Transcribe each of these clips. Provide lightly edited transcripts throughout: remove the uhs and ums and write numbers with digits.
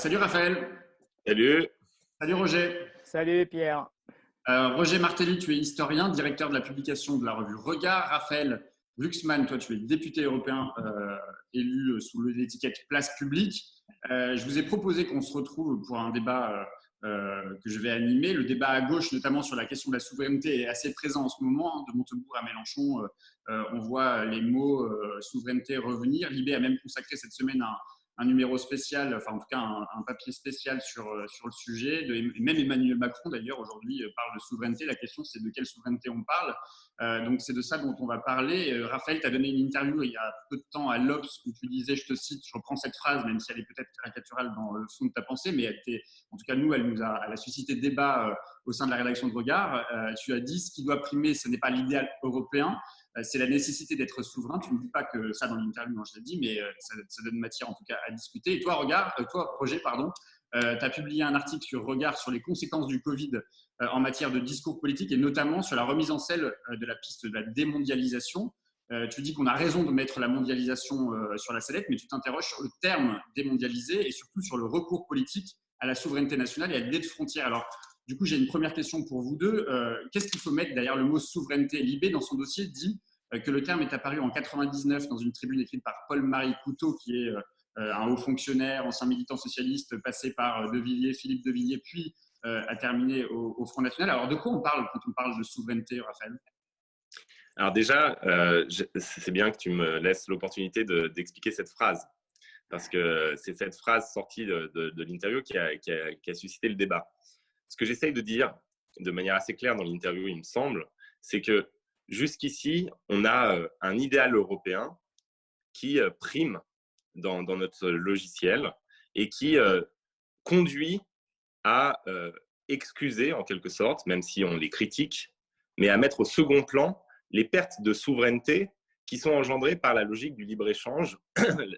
Salut Raphaël. Salut. Salut Roger. Salut Pierre. Roger Martelly, tu es historien, directeur de la publication de la revue Regard. Raphaël Glucksmann, toi tu es député européen élu sous l'étiquette Place Publique. Je vous ai proposé qu'on se retrouve pour un débat que je vais animer. Le débat à gauche, notamment sur la question de la souveraineté, est assez présent en ce moment. De Montebourg à Mélenchon, on voit les mots souveraineté revenir. Libé a même consacré cette semaine un numéro spécial, enfin en tout cas un papier spécial sur le sujet. Même Emmanuel Macron d'ailleurs aujourd'hui parle de souveraineté. La question c'est de quelle souveraineté on parle. Donc c'est de ça dont on va parler. Raphaël, tu as donné une interview il y a peu de temps à l'Obs où tu disais, je te cite, je reprends cette phrase même si elle est peut-être caricaturale dans le fond de ta pensée, mais en tout cas nous, elle a suscité débat au sein de la rédaction de Regard. Tu as dit ce qui doit primer, ce n'est pas l'idéal européen, c'est la nécessité d'être souverain. Tu ne dis pas que ça dans l'interview, je l'ai dit, mais ça donne matière en tout cas à discuter. Et toi, Roger, tu as publié un article sur Regard sur les conséquences du Covid en matière de discours politique et notamment sur la remise en selle de la piste de la démondialisation. Tu dis qu'on a raison de mettre la mondialisation sur la sellette, mais tu t'interroges sur le terme démondialisé et surtout sur le recours politique à la souveraineté nationale et à l'idée de frontières. Alors, du coup, j'ai une première question pour vous deux. Qu'est-ce qu'il faut mettre derrière le mot souveraineté? Libé, dans son dossier, dit que le terme est apparu en 99 dans une tribune écrite par Paul-Marie Couteau, qui est un haut fonctionnaire, ancien militant socialiste, passé par Philippe de Villiers, puis a terminé au Front National. Alors, de quoi on parle quand on parle de souveraineté, Raphaël? Alors déjà, c'est bien que tu me laisses l'opportunité d'expliquer cette phrase, parce que c'est cette phrase sortie de l'interview qui a suscité le débat. Ce que j'essaye de dire de manière assez claire dans l'interview, il me semble, c'est que jusqu'ici, on a un idéal européen qui prime dans notre logiciel et qui conduit à excuser en quelque sorte, même si on les critique, mais à mettre au second plan les pertes de souveraineté qui sont engendrées par la logique du libre-échange,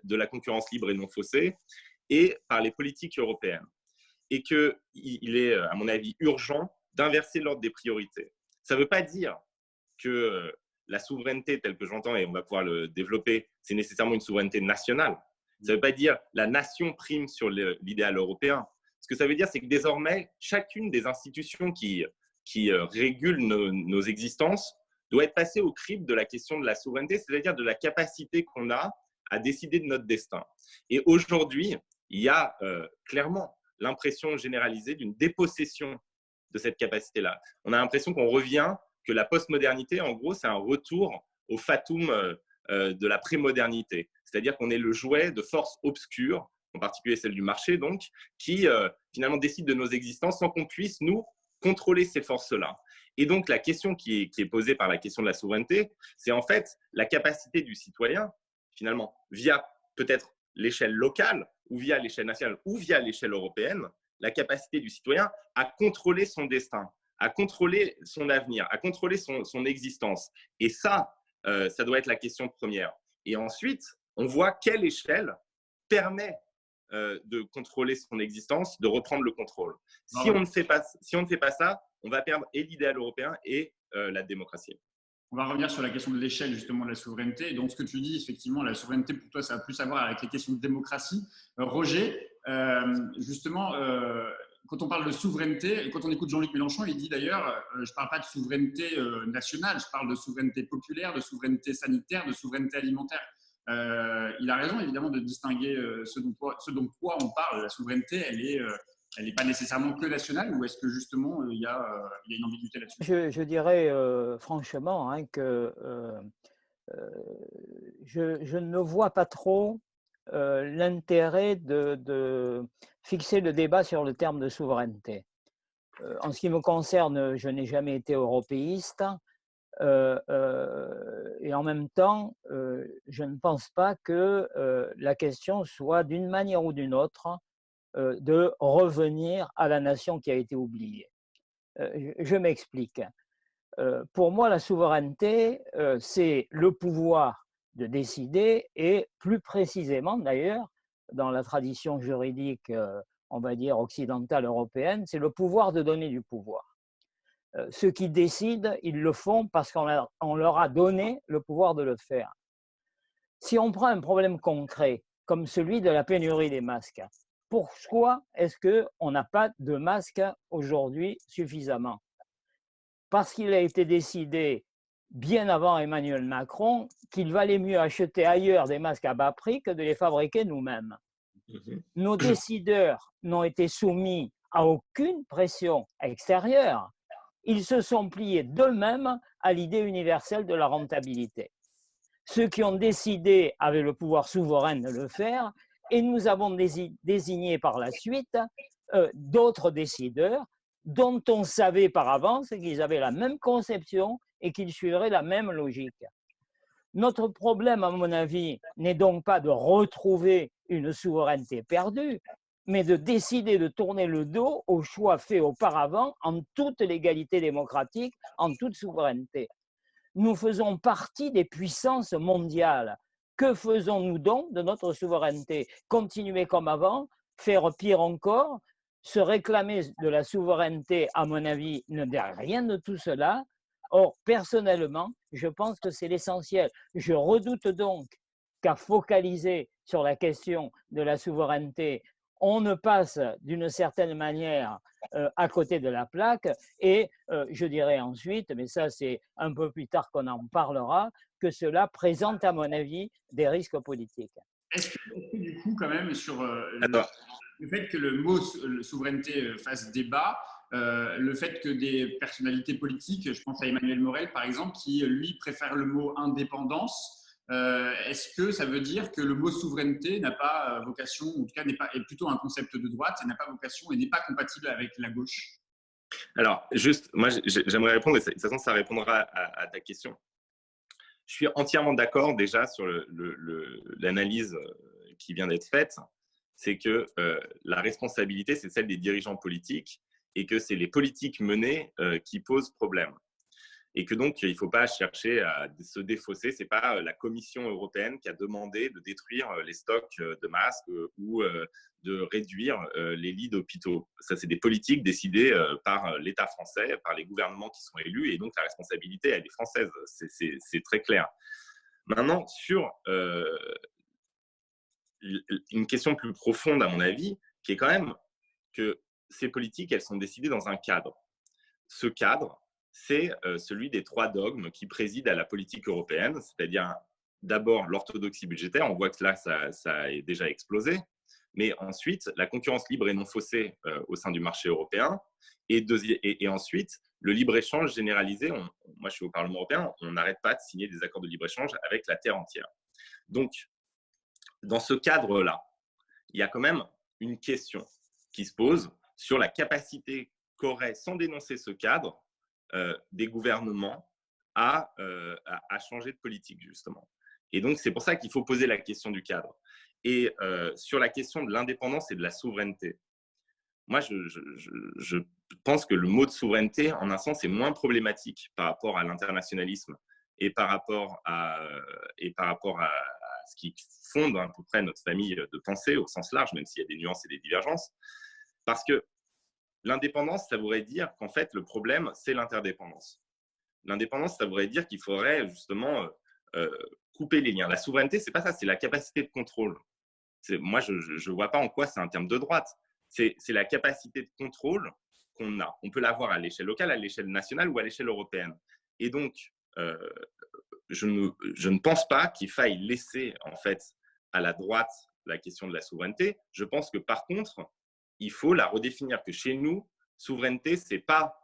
de la concurrence libre et non faussée, et par les politiques européennes. Et qu'il est, à mon avis, urgent d'inverser l'ordre des priorités. Ça ne veut pas dire que la souveraineté telle que j'entends, et on va pouvoir le développer, c'est nécessairement une souveraineté nationale. Ça ne veut pas dire la nation prime sur l'idéal européen. Ce que ça veut dire, c'est que désormais, chacune des institutions qui régulent nos existences doit être passée au crible de la question de la souveraineté, c'est-à-dire de la capacité qu'on a à décider de notre destin. Et aujourd'hui, il y a clairement l'impression généralisée d'une dépossession de cette capacité-là. On a l'impression qu'on revient, que la postmodernité, en gros, c'est un retour au fatum de la prémodernité. C'est-à-dire qu'on est le jouet de forces obscures, en particulier celles du marché, donc, qui finalement décident de nos existences sans qu'on puisse, nous, contrôler ces forces-là. Et donc, la question qui est posée par la question de la souveraineté, c'est en fait la capacité du citoyen, finalement, via peut-être l'échelle locale, ou via l'échelle nationale, ou via l'échelle européenne, la capacité du citoyen à contrôler son destin, à contrôler son avenir, à contrôler son existence. Et ça doit être la question première. Et ensuite, on voit quelle échelle permet de contrôler son existence, de reprendre le contrôle. Si on ne fait pas ça, on va perdre et l'idéal européen et la démocratie. On va revenir sur la question de l'échelle justement de la souveraineté. Et donc, ce que tu dis, effectivement, la souveraineté, pour toi, ça a plus à voir avec les questions de démocratie. Roger, justement, quand on parle de souveraineté, quand on écoute Jean-Luc Mélenchon, il dit d'ailleurs, je ne parle pas de souveraineté nationale, je parle de souveraineté populaire, de souveraineté sanitaire, de souveraineté alimentaire. Il a raison, évidemment, de distinguer ce dont quoi on parle. La souveraineté, elle n'est pas nécessairement que nationale, ou est-ce que justement il y a une ambiguïté là-dessus? Je dirais franchement que je ne vois pas trop l'intérêt de fixer le débat sur le terme de souveraineté. En ce qui me concerne, je n'ai jamais été européiste et en même temps, je ne pense pas que la question soit d'une manière ou d'une autre de revenir à la nation qui a été oubliée. Je m'explique. Pour moi, la souveraineté, c'est le pouvoir de décider et plus précisément d'ailleurs, dans la tradition juridique, on va dire occidentale européenne, c'est le pouvoir de donner du pouvoir. Ceux qui décident, ils le font parce qu'on leur a donné le pouvoir de le faire. Si on prend un problème concret, comme celui de la pénurie des masques, Pourquoi est-ce qu'on n'a pas de masques aujourd'hui suffisamment? Parce qu'il a été décidé bien avant Emmanuel Macron qu'il valait mieux acheter ailleurs des masques à bas prix que de les fabriquer nous-mêmes. Nos décideurs n'ont été soumis à aucune pression extérieure. Ils se sont pliés d'eux-mêmes à l'idée universelle de la rentabilité. Ceux qui ont décidé avaient le pouvoir souverain de le faire et nous avons désigné par la suite d'autres décideurs dont on savait par avance qu'ils avaient la même conception et qu'ils suivraient la même logique. Notre problème, à mon avis, n'est donc pas de retrouver une souveraineté perdue, mais de décider de tourner le dos aux choix faits auparavant en toute légalité démocratique, en toute souveraineté. Nous faisons partie des puissances mondiales. Que faisons-nous donc de notre souveraineté? Continuer comme avant? Faire pire encore? Se réclamer de la souveraineté, à mon avis, ne dit rien de tout cela. Or, personnellement, je pense que c'est l'essentiel. Je redoute donc qu'à focaliser sur la question de la souveraineté, on ne passe d'une certaine manière à côté de la plaque et je dirais ensuite, mais ça c'est un peu plus tard qu'on en parlera, que cela présente à mon avis des risques politiques. Est-ce que du coup, quand même, sur Alors, le fait que le mot souveraineté fasse débat, le fait que des personnalités politiques, je pense à Emmanuel Morel par exemple, qui lui préfère le mot indépendance, est-ce que ça veut dire que le mot souveraineté n'a pas vocation, en tout cas est plutôt un concept de droite et n'a pas vocation et n'est pas compatible avec la gauche? alors, juste, moi, j'aimerais répondre, et de toute façon, ça répondra à ta question. Je suis entièrement d'accord déjà sur l'analyse qui vient d'être faite. C'est que la responsabilité, c'est celle des dirigeants politiques et que c'est les politiques menées qui posent problème. Et que donc, il ne faut pas chercher à se défausser. Ce n'est pas la Commission européenne qui a demandé de détruire les stocks de masques ou de réduire les lits d'hôpitaux. Ça, c'est des politiques décidées par l'État français, par les gouvernements qui sont élus. Et donc, la responsabilité, elle est française. C'est très clair. Maintenant, sur une question plus profonde, à mon avis, qui est quand même que ces politiques, elles sont décidées dans un cadre. Ce cadre, c'est celui des 3 dogmes qui président à la politique européenne, c'est-à-dire d'abord l'orthodoxie budgétaire, on voit que là, ça a déjà explosé, mais ensuite, la concurrence libre et non faussée au sein du marché européen, et ensuite, le libre-échange généralisé. Moi, je suis au Parlement européen, on n'arrête pas de signer des accords de libre-échange avec la Terre entière. Donc, dans ce cadre-là, il y a quand même une question qui se pose sur la capacité qu'auraient, sans dénoncer ce cadre, des gouvernements à changer de politique, justement. Et donc, c'est pour ça qu'il faut poser la question du cadre. Et sur la question de l'indépendance et de la souveraineté, moi, je pense que le mot de souveraineté, en un sens, est moins problématique par rapport à l'internationalisme et par rapport à ce qui fonde à peu près notre famille de pensée au sens large, même s'il y a des nuances et des divergences. Parce que l'indépendance, ça voudrait dire qu'en fait, le problème, c'est l'interdépendance. L'indépendance, ça voudrait dire qu'il faudrait justement couper les liens. La souveraineté, c'est pas ça, c'est la capacité de contrôle. Moi, je ne vois pas en quoi c'est un terme de droite. C'est la capacité de contrôle qu'on a. On peut l'avoir à l'échelle locale, à l'échelle nationale ou à l'échelle européenne. Et donc, je ne pense pas qu'il faille laisser en fait à la droite la question de la souveraineté. Je pense que par contre, il faut la redéfinir, que chez nous, souveraineté, ce n'est pas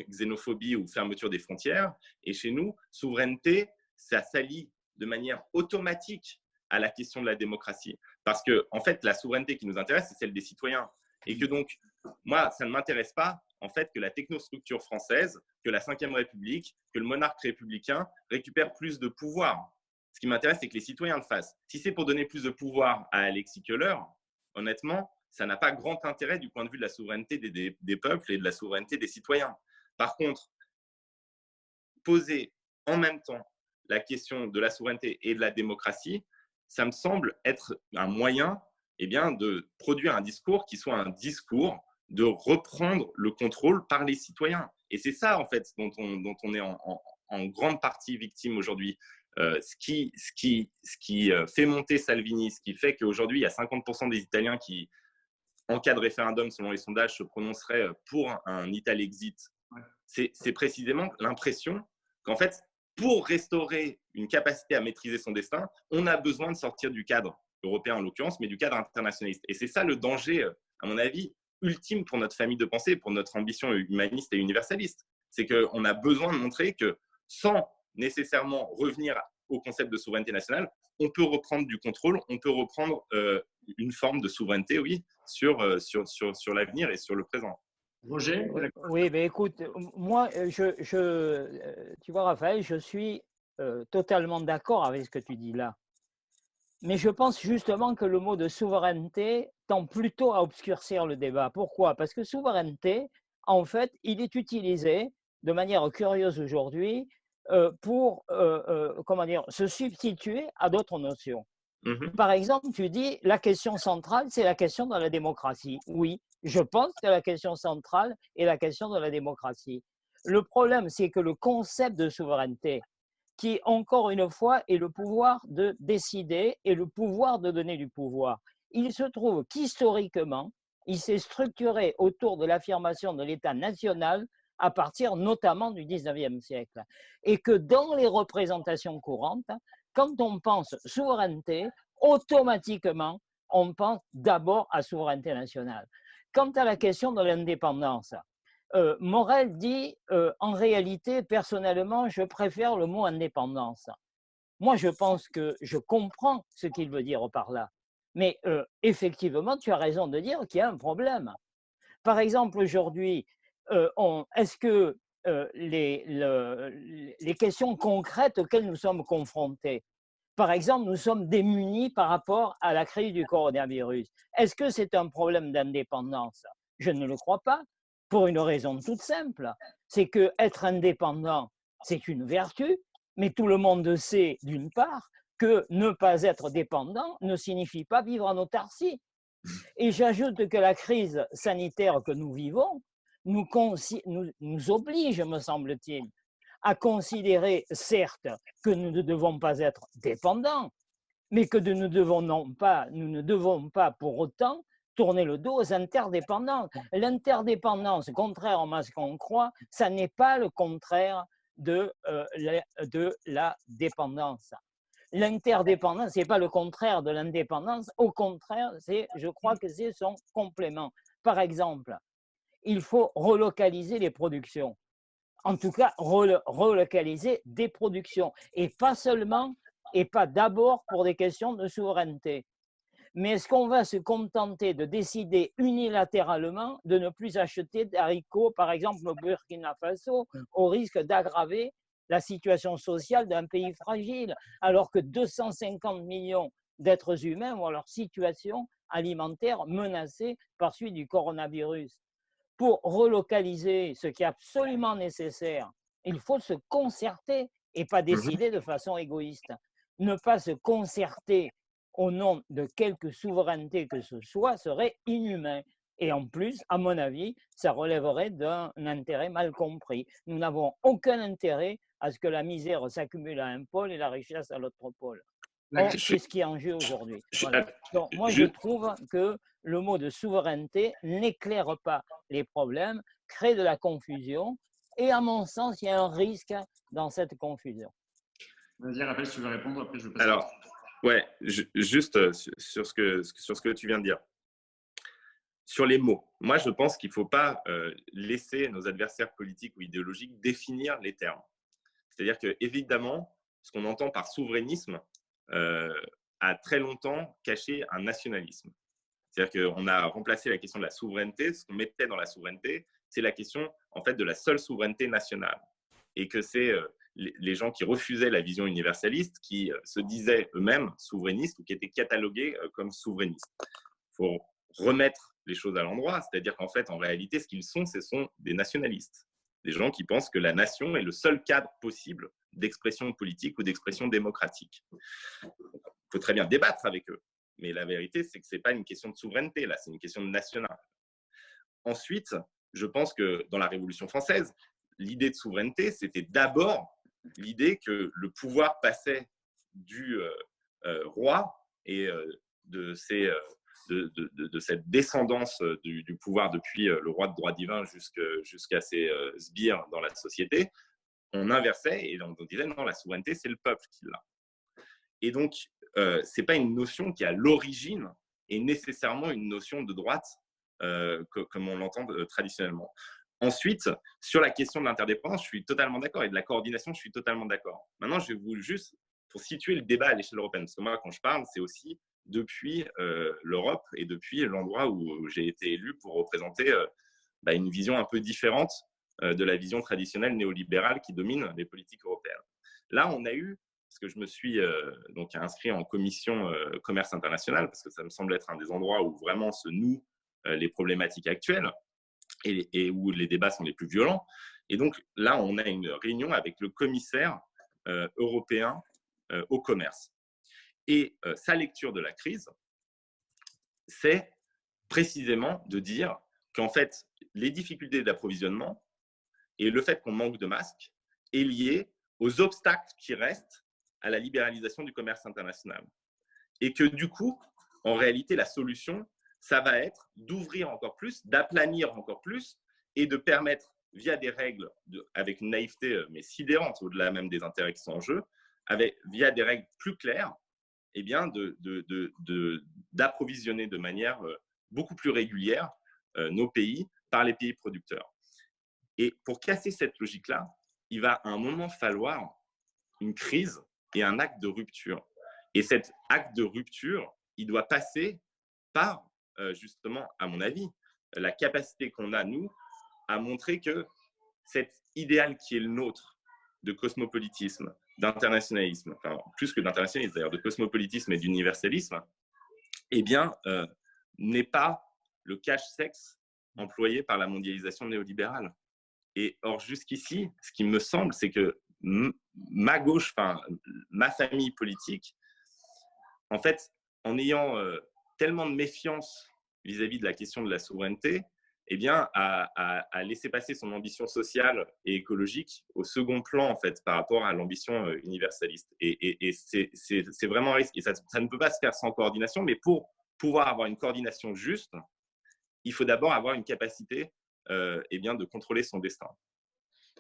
xénophobie ou fermeture des frontières. Et chez nous, souveraineté, ça s'allie de manière automatique à la question de la démocratie. Parce que, en fait, la souveraineté qui nous intéresse, c'est celle des citoyens. Et que donc, moi, ça ne m'intéresse pas, en fait, que la technostructure française, que la Ve République, que le monarque républicain récupère plus de pouvoir. Ce qui m'intéresse, c'est que les citoyens le fassent. Si c'est pour donner plus de pouvoir à Alexis Keller, honnêtement, ça n'a pas grand intérêt du point de vue de la souveraineté des peuples et de la souveraineté des citoyens. Par contre, poser en même temps la question de la souveraineté et de la démocratie, ça me semble être un moyen de produire un discours qui soit un discours de reprendre le contrôle par les citoyens. Et c'est ça, en fait, dont on est en grande partie victime aujourd'hui. Ce qui fait monter Salvini, ce qui fait qu'aujourd'hui, il y a 50% des Italiens qui en cas de référendum, selon les sondages, se prononcerait pour un Italexit, c'est précisément l'impression qu'en fait, pour restaurer une capacité à maîtriser son destin, on a besoin de sortir du cadre européen en l'occurrence, mais du cadre internationaliste. Et c'est ça le danger, à mon avis, ultime pour notre famille de pensée, pour notre ambition humaniste et universaliste. C'est qu'on a besoin de montrer que sans nécessairement revenir au concept de souveraineté nationale, on peut reprendre du contrôle, on peut reprendre une forme de souveraineté, oui, sur l'avenir et sur le présent. Roger? Oui, mais écoute, moi, tu vois, Raphaël, je suis totalement d'accord avec ce que tu dis là. Mais je pense justement que le mot de souveraineté tend plutôt à obscurcir le débat. Pourquoi? Parce que souveraineté, en fait, il est utilisé de manière curieuse aujourd'hui pour comment dire, se substituer à d'autres notions. Par exemple, tu dis la question centrale, c'est la question de la démocratie. Oui, je pense que la question centrale est la question de la démocratie. Le problème, c'est que le concept de souveraineté, qui encore une fois est le pouvoir de décider et le pouvoir de donner du pouvoir, il se trouve qu'historiquement, il s'est structuré autour de l'affirmation de l'État national à partir notamment du 19e siècle. Et que dans les représentations courantes, quand on pense souveraineté, automatiquement, on pense d'abord à souveraineté nationale. Quant à la question de l'indépendance, Morel dit en réalité, personnellement, je préfère le mot indépendance. Moi, je pense que je comprends ce qu'il veut dire par là. Mais effectivement, tu as raison de dire qu'il y a un problème. Par exemple, aujourd'hui, est-ce que les questions concrètes auxquelles nous sommes confrontés, par exemple, nous sommes démunis par rapport à la crise du coronavirus. Est-ce que c'est un problème d'indépendance? Je ne le crois pas, pour une raison toute simple. C'est qu'être indépendant, c'est une vertu, mais tout le monde sait, d'une part, que ne pas être dépendant ne signifie pas vivre en autarcie. Et j'ajoute que la crise sanitaire que nous vivons nous oblige, me semble-t-il, à considérer, certes, que nous ne devons pas être dépendants, mais que nous ne devons pas pour autant tourner le dos aux interdépendances. L'interdépendance, contrairement à ce qu'on croit, ça n'est pas le contraire de la dépendance. L'interdépendance, ce n'est pas le contraire de l'indépendance, au contraire, je crois que c'est son complément. Par exemple, il faut relocaliser les productions. En tout cas, relocaliser des productions. Et pas seulement, et pas d'abord pour des questions de souveraineté. Mais est-ce qu'on va se contenter de décider unilatéralement de ne plus acheter d'haricots, par exemple au Burkina Faso, au risque d'aggraver la situation sociale d'un pays fragile, alors que 250 millions d'êtres humains voient leur situation alimentaire menacée par suite du coronavirus? Pour relocaliser ce qui est absolument nécessaire, il faut se concerter et pas décider de façon égoïste. Ne pas se concerter au nom de quelque souveraineté que ce soit serait inhumain. Et en plus, à mon avis, ça relèverait d'un intérêt mal compris. Nous n'avons aucun intérêt à ce que la misère s'accumule à un pôle et la richesse à l'autre pôle. Or, c'est ce qui est en jeu aujourd'hui. Voilà. Donc, moi, je trouve que le mot de souveraineté n'éclaire pas les problèmes, crée de la confusion, et à mon sens, il y a un risque dans cette confusion. Vas-y, Raphaël, si tu veux répondre, après je passe. Alors, ouais, juste sur ce que tu viens de dire. Sur les mots, moi je pense qu'il ne faut pas laisser nos adversaires politiques ou idéologiques définir les termes. C'est-à-dire qu'évidemment, ce qu'on entend par souverainisme a très longtemps caché un nationalisme. C'est-à-dire qu'on a remplacé la question de la souveraineté, ce qu'on mettait dans la souveraineté, c'est la question en fait de la seule souveraineté nationale. Et que c'est les gens qui refusaient la vision universaliste, qui se disaient eux-mêmes souverainistes ou qui étaient catalogués comme souverainistes. Il faut remettre les choses à l'endroit, c'est-à-dire qu'en fait, en réalité, ce qu'ils sont, ce sont des nationalistes. Des gens qui pensent que la nation est le seul cadre possible d'expression politique ou d'expression démocratique. Il faut très bien débattre avec eux. Mais la vérité, c'est que ce n'est pas une question de souveraineté, là, c'est une question de national. Ensuite, je pense que dans la Révolution française, l'idée de souveraineté, c'était d'abord l'idée que le pouvoir passait du roi et de ses de cette descendance du pouvoir depuis le roi de droit divin jusqu'à ses sbires dans la société, on inversait et on disait non, la souveraineté, c'est le peuple qui l'a. Et donc, ce n'est pas une notion qui, à l'origine, est nécessairement une notion de droite comme on l'entend traditionnellement. Ensuite, sur la question de l'interdépendance, je suis totalement d'accord, et de la coordination, je suis totalement d'accord. Maintenant, je vais vous juste, pour situer le débat à l'échelle européenne, parce que moi, quand je parle, c'est aussi depuis l'Europe et depuis l'endroit où j'ai été élu pour représenter une vision un peu différente de la vision traditionnelle néolibérale qui domine les politiques européennes. Là, on a eu, parce que je me suis donc inscrit en commission commerce international, parce que ça me semble être un des endroits où vraiment se nouent les problématiques actuelles et où les débats sont les plus violents. Et donc là, on a une réunion avec le commissaire européen au commerce. Et sa lecture de la crise, c'est précisément de dire qu'en fait, les difficultés d'approvisionnement et le fait qu'on manque de masques est lié aux obstacles qui restent à la libéralisation du commerce international. Et que du coup, en réalité, la solution, ça va être d'ouvrir encore plus, d'aplanir encore plus et de permettre, via des règles avec une naïveté mais sidérante, au-delà même des intérêts qui sont en jeu, via des règles plus claires, eh bien, d'approvisionner de manière beaucoup plus régulière nos pays par les pays producteurs. Et pour casser cette logique-là, il va à un moment falloir une crise et un acte de rupture. Et cet acte de rupture, il doit passer par, justement, à mon avis, la capacité qu'on a, nous, à montrer que cet idéal qui est le nôtre de cosmopolitisme, d'internationalisme, enfin, plus que d'internationalisme, d'ailleurs, de cosmopolitisme et d'universalisme, eh bien, n'est pas le cache-sexe employé par la mondialisation néolibérale. Et or, jusqu'ici, ce qui me semble, c'est que ma gauche, enfin, ma famille politique, en fait, en ayant tellement de méfiance vis-à-vis de la question de la souveraineté, eh bien, a laissé passer son ambition sociale et écologique au second plan, en fait, par rapport à l'ambition universaliste. Et c'est vraiment un risque. Et ça ne peut pas se faire sans coordination, mais pour pouvoir avoir une coordination juste, il faut d'abord avoir une capacité eh bien, de contrôler son destin.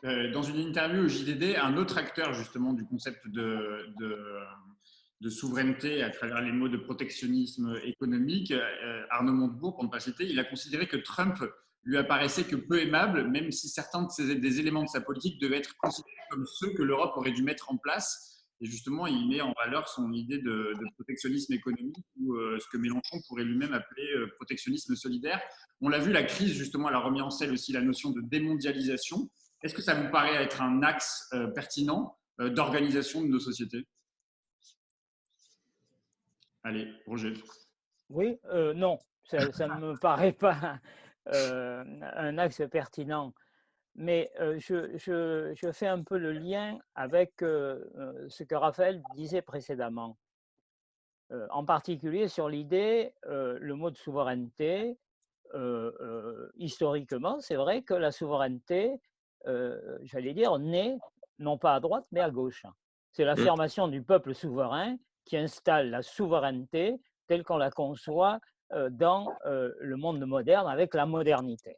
Dans une interview au JDD, un autre acteur justement du concept de souveraineté à travers les mots de protectionnisme économique, Arnaud Montebourg, pour ne pas citer, il a considéré que Trump lui apparaissait que peu aimable, même si certains des éléments de sa politique devaient être considérés comme ceux que l'Europe aurait dû mettre en place. Et justement, il met en valeur son idée de protectionnisme économique ou ce que Mélenchon pourrait lui-même appeler protectionnisme solidaire. On l'a vu, la crise, justement, elle a remis en selle aussi la notion de démondialisation. Est-ce que ça vous paraît être un axe pertinent d'organisation de nos sociétés ? Allez, Roger. Oui, non, ça ne me paraît pas un axe pertinent. Mais je fais un peu le lien avec ce que Raphaël disait précédemment. En particulier sur l'idée, le mot de souveraineté, historiquement, c'est vrai que la souveraineté, j'allais dire, naît non pas à droite, mais à gauche. C'est l'affirmation du peuple souverain qui installe la souveraineté telle qu'on la conçoit dans le monde moderne avec la modernité.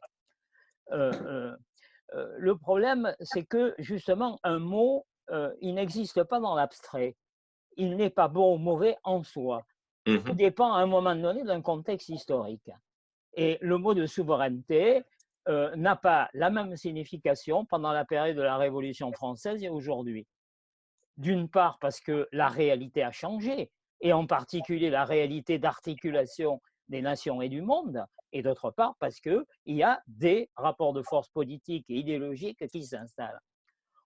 Le problème, c'est que justement, un mot, il n'existe pas dans l'abstrait. Il n'est pas bon ou mauvais en soi. Tout dépend à un moment donné d'un contexte historique. Et le mot de souveraineté n'a pas la même signification pendant la période de la Révolution française et aujourd'hui. D'une part parce que la réalité a changé, et en particulier la réalité d'articulation des nations et du monde, et d'autre part parce qu'il y a des rapports de force politiques et idéologiques qui s'installent.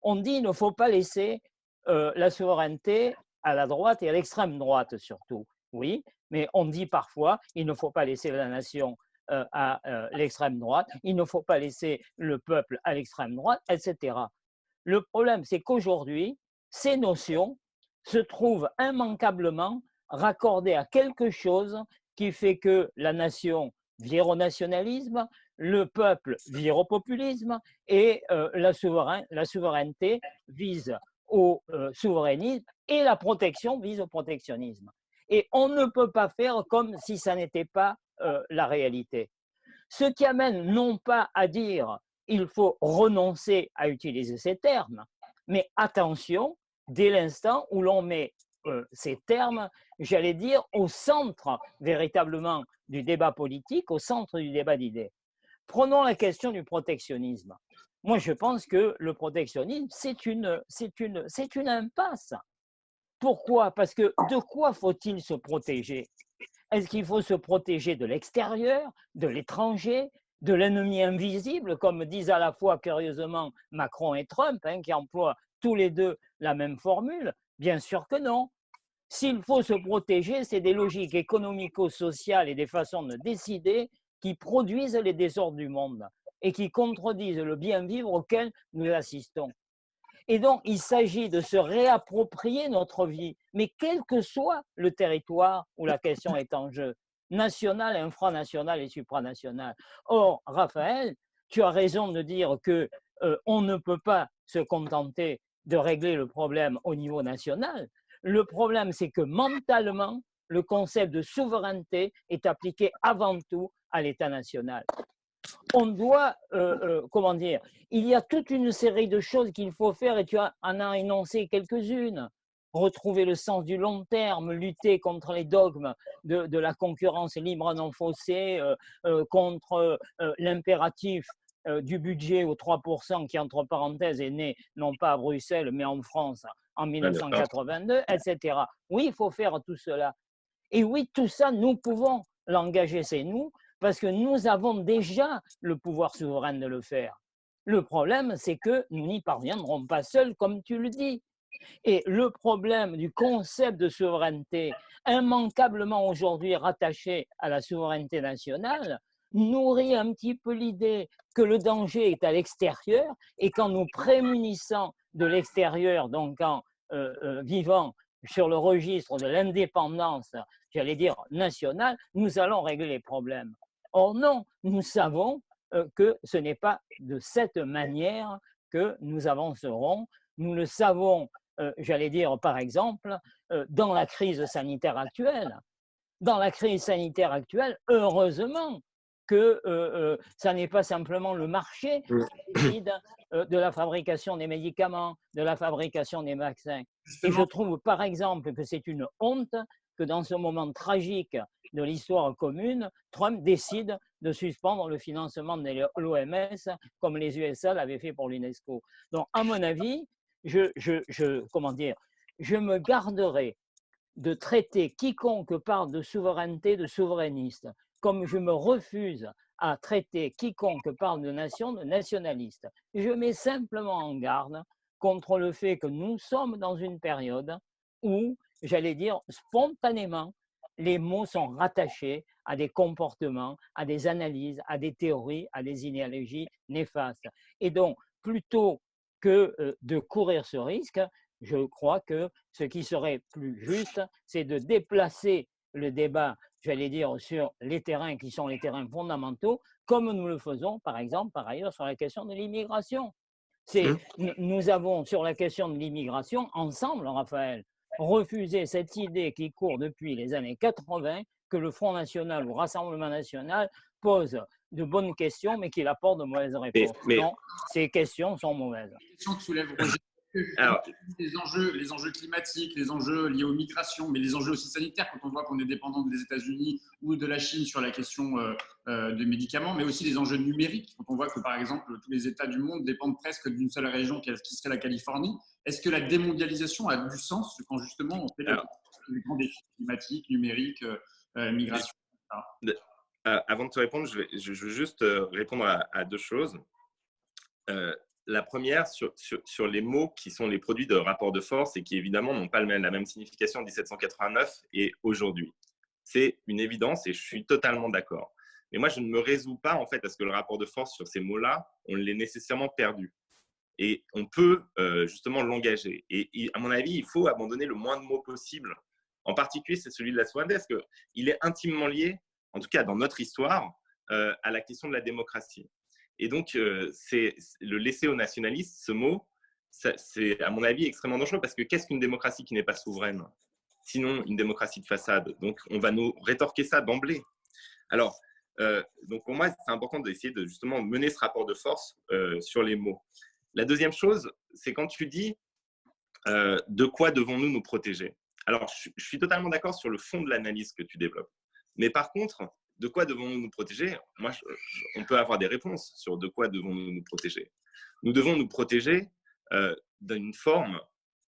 On dit qu'il ne faut pas laisser la souveraineté à la droite et à l'extrême droite surtout, oui, mais on dit parfois qu'il ne faut pas laisser la nation à l'extrême droite, il ne faut pas laisser le peuple à l'extrême droite, etc. Le problème, c'est qu'aujourd'hui, ces notions se trouvent immanquablement raccordées à quelque chose qui fait que la nation vire au nationalisme, le peuple vire au populisme et la souveraineté vise au souverainisme et la protection vise au protectionnisme. Et on ne peut pas faire comme si ça n'était pas la réalité. Ce qui amène non pas à dire il faut renoncer à utiliser ces termes, mais attention, dès l'instant où l'on met ces termes, j'allais dire, au centre véritablement du débat politique, au centre du débat d'idées. Prenons la question du protectionnisme. Moi, je pense que le protectionnisme, c'est une impasse. Pourquoi? Parce que de quoi faut-il se protéger? Est-ce qu'il faut se protéger de l'extérieur, de l'étranger, de l'ennemi invisible, comme disent à la fois curieusement Macron et Trump, hein, qui emploient tous les deux la même formule? Bien sûr que non. S'il faut se protéger, c'est des logiques économico-sociales et des façons de décider qui produisent les désordres du monde et qui contredisent le bien vivre auquel nous assistons. Et donc, il s'agit de se réapproprier notre vie, mais quel que soit le territoire où la question est en jeu, national, infranational et supranational. Or, Raphaël, tu as raison de dire que on ne peut pas se contenter de régler le problème au niveau national. Le problème, c'est que mentalement, le concept de souveraineté est appliqué avant tout à l'État national. On doit, comment dire, il y a toute une série de choses qu'il faut faire et tu en as énoncé quelques-unes. Retrouver le sens du long terme, lutter contre les dogmes de la concurrence libre non faussée, contre l'impératif du budget aux 3% qui, entre parenthèses, est né non pas à Bruxelles mais en France en 1982, etc. Oui, il faut faire tout cela. Et oui, tout ça, nous pouvons l'engager, c'est nous, parce que nous avons déjà le pouvoir souverain de le faire. Le problème, c'est que nous n'y parviendrons pas seuls, comme tu le dis. Et le problème du concept de souveraineté, immanquablement aujourd'hui rattaché à la souveraineté nationale, nourrit un petit peu l'idée que le danger est à l'extérieur et qu'en nous prémunissant de l'extérieur, donc en vivant sur le registre de l'indépendance, j'allais dire nationale, nous allons régler les problèmes. Or non, nous savons que ce n'est pas de cette manière que nous avancerons. Nous le savons, j'allais dire par exemple, dans la crise sanitaire actuelle. Dans la crise sanitaire actuelle, heureusement que ça n'est pas simplement le marché qui décide de la fabrication des médicaments, de la fabrication des vaccins. Et je trouve par exemple que c'est une honte que dans ce moment tragique de l'histoire commune, Trump décide de suspendre le financement de l'OMS comme les USA l'avaient fait pour l'UNESCO. Donc, à mon avis, comment dire, je me garderai de traiter quiconque parle de souveraineté de souverainiste, comme je me refuse à traiter quiconque parle de nation de nationaliste. Je mets simplement en garde contre le fait que nous sommes dans une période où, j'allais dire, spontanément, les mots sont rattachés à des comportements, à des analyses, à des théories, à des idéologies néfastes. Et donc, plutôt que de courir ce risque, je crois que ce qui serait plus juste, c'est de déplacer le débat, j'allais dire, sur les terrains qui sont les terrains fondamentaux, comme nous le faisons, par exemple, par ailleurs, sur la question de l'immigration. Nous avons, sur la question de l'immigration, ensemble, Raphaël, refusé cette idée qui court depuis les années 80, que le Front National ou Rassemblement National pose de bonnes questions, mais qu'il apporte de mauvaises réponses. Non, ces questions sont mauvaises. La question que soulève Roger, alors, les enjeux climatiques, les enjeux liés aux migrations, mais les enjeux aussi sanitaires, quand on voit qu'on est dépendant des États-Unis ou de la Chine sur la question des médicaments, mais aussi les enjeux numériques, quand on voit que, par exemple, tous les États du monde dépendent presque d'une seule région qui serait la Californie. Est-ce que la démondialisation a du sens quand justement on fait les grands défis climatiques, numériques, migration, etc. Avant de te répondre, je veux juste répondre à deux choses. La première, sur les mots qui sont les produits de rapports de force et qui évidemment n'ont pas la même signification en 1789 et aujourd'hui. C'est une évidence et je suis totalement d'accord. Mais moi, je ne me résous pas en fait à ce que le rapport de force sur ces mots-là, on l'ait nécessairement perdu. Et on peut justement l'engager. Et à mon avis, il faut abandonner le moins de mots possible. En particulier, c'est celui de la souveraineté, parce qu'il est intimement lié, en tout cas dans notre histoire, à la question de la démocratie. Et donc, c'est le laisser aux nationalistes, ce mot, c'est à mon avis extrêmement dangereux, parce que qu'est-ce qu'une démocratie qui n'est pas souveraine? sinon une démocratie de façade. Donc, on va nous rétorquer ça d'emblée. Alors, donc pour moi, c'est important d'essayer de justement mener ce rapport de force sur les mots. La deuxième chose, c'est quand tu dis de quoi devons-nous nous protéger. Alors, je suis totalement d'accord sur le fond de l'analyse que tu développes. Mais par contre, de quoi devons-nous nous protéger? Moi, on peut avoir des réponses sur de quoi devons-nous nous protéger. Nous devons nous protéger d'une forme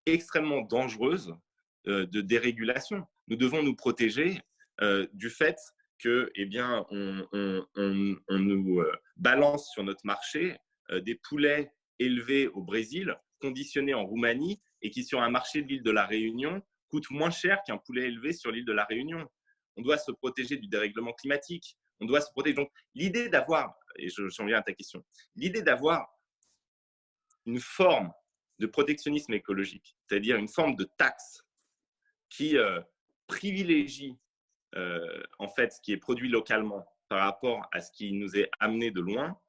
extrêmement dangereuse de dérégulation. Nous devons nous protéger du fait que, eh bien, on nous balance sur notre marché des poulets élevés au Brésil, conditionnés en Roumanie et qui, sur un marché de l'île de la Réunion, coûtent moins cher qu'un poulet élevé sur l'île de la Réunion. On doit se protéger du dérèglement climatique. On doit se protéger. Donc, l'idée d'avoir, et j'en viens à ta question, l'idée d'avoir une forme de protectionnisme écologique, c'est-à-dire une forme de taxe qui privilégie en fait ce qui est produit localement par rapport à ce qui nous est amené de loin,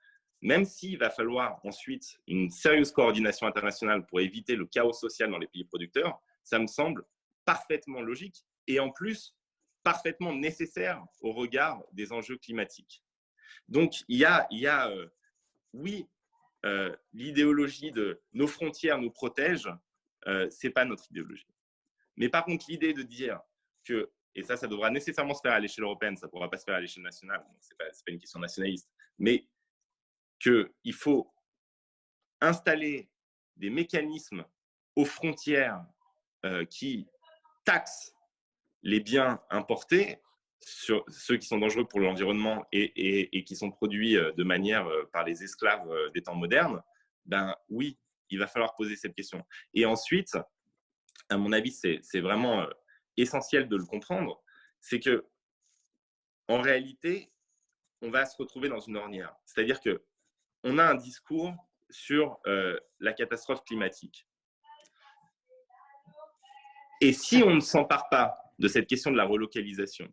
même s'il va falloir ensuite une sérieuse coordination internationale pour éviter le chaos social dans les pays producteurs, ça me semble parfaitement logique et en plus parfaitement nécessaire au regard des enjeux climatiques. Donc, il y a oui, l'idéologie de nos frontières nous protègent, ce n'est pas notre idéologie. Mais par contre, l'idée de dire que, et ça devra nécessairement se faire à l'échelle européenne, ça ne pourra pas se faire à l'échelle nationale, ce n'est pas une question nationaliste, mais qu'il faut installer des mécanismes aux frontières qui taxent les biens importés, sur ceux qui sont dangereux pour l'environnement et qui sont produits de manière par les esclaves des temps modernes, ben oui, il va falloir poser cette question. Et ensuite, à mon avis, c'est vraiment essentiel de le comprendre, c'est que en réalité, on va se retrouver dans une ornière. C'est-à-dire que on a un discours sur la catastrophe climatique. Et si on ne s'empare pas de cette question de la relocalisation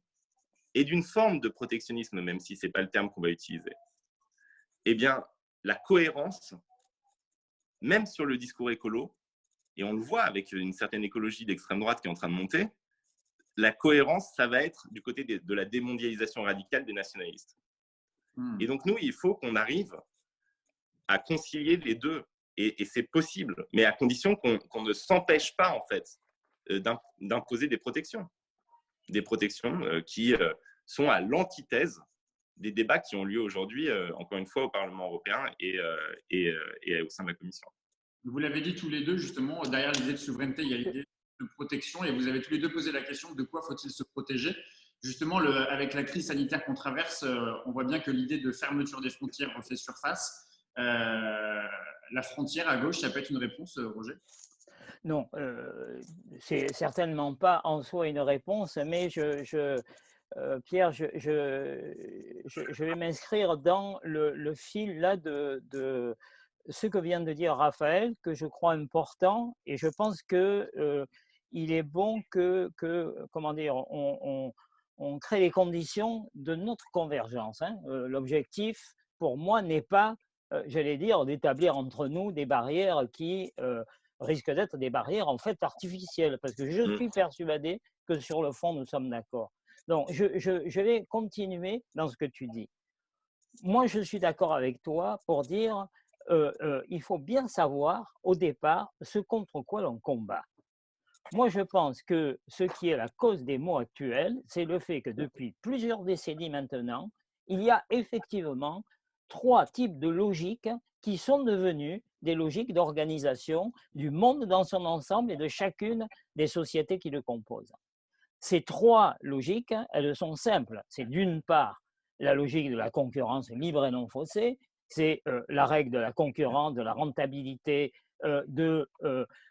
et d'une forme de protectionnisme, même si ce n'est pas le terme qu'on va utiliser, eh bien, la cohérence, même sur le discours écolo, et on le voit avec une certaine écologie d'extrême droite qui est en train de monter, la cohérence, ça va être du côté de la démondialisation radicale des nationalistes. Et donc, nous, il faut qu'on arrive à concilier les deux. Et c'est possible, mais à condition qu'on ne s'empêche pas, en fait, d'imposer des protections qui sont à l'antithèse des débats qui ont lieu aujourd'hui, encore une fois, au Parlement européen et au sein de la Commission. Vous l'avez dit tous les deux, justement, derrière l'idée de souveraineté, il y a l'idée de protection et vous avez tous les deux posé la question de quoi faut-il se protéger. Justement, avec la crise sanitaire qu'on traverse, on voit bien que l'idée de fermeture des frontières refait surface. La frontière à gauche, ça peut être une réponse, Roger? Non, c'est certainement pas en soi une réponse, mais Pierre, je vais m'inscrire dans le fil là de ce que vient de dire Raphaël, que je crois important, et je pense que il est bon que comment dire, on crée les conditions de notre convergence. Hein. L'objectif, pour moi, n'est pas, j'allais dire, d'établir entre nous des barrières qui risquent d'être des barrières en fait artificielles, parce que je suis persuadé que sur le fond, nous sommes d'accord. Donc, je vais continuer dans ce que tu dis. Moi, je suis d'accord avec toi pour dire il faut bien savoir au départ ce contre quoi l'on combat. Moi, je pense que ce qui est la cause des maux actuels, c'est le fait que depuis plusieurs décennies maintenant, il y a effectivement 3 types de logiques qui sont devenues des logiques d'organisation du monde dans son ensemble et de chacune des sociétés qui le composent. Ces 3 logiques, elles sont simples. C'est d'une part la logique de la concurrence libre et non faussée, c'est la règle de la concurrence, de la rentabilité, de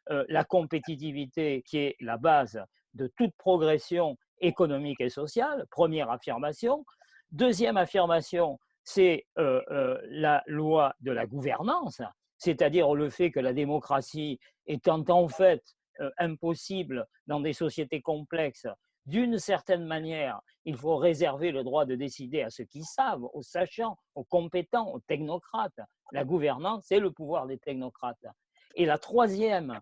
la compétitivité qui est la base de toute progression économique et sociale, première affirmation. Deuxième affirmation, c'est la loi de la gouvernance, c'est-à-dire le fait que la démocratie étant en fait impossible dans des sociétés complexes, d'une certaine manière, il faut réserver le droit de décider à ceux qui savent, aux sachants, aux compétents, aux technocrates. La gouvernance, c'est le pouvoir des technocrates. Et la troisième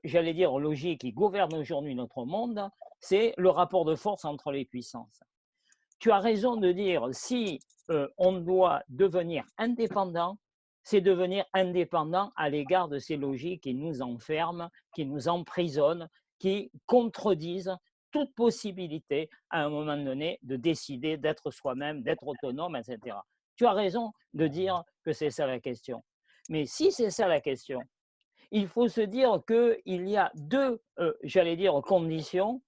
j'allais dire, logique qui gouverne aujourd'hui notre monde, c'est le rapport de force entre les puissances. Tu as raison de dire, si on doit devenir indépendant, c'est devenir indépendant à l'égard de ces logiques qui nous enferment, qui nous emprisonnent, qui contredisent toute possibilité à un moment donné de décider d'être soi-même, d'être autonome, etc. Tu as raison de dire que c'est ça la question. Mais si c'est ça la question, il faut se dire qu'il y a deux, j'allais dire, conditions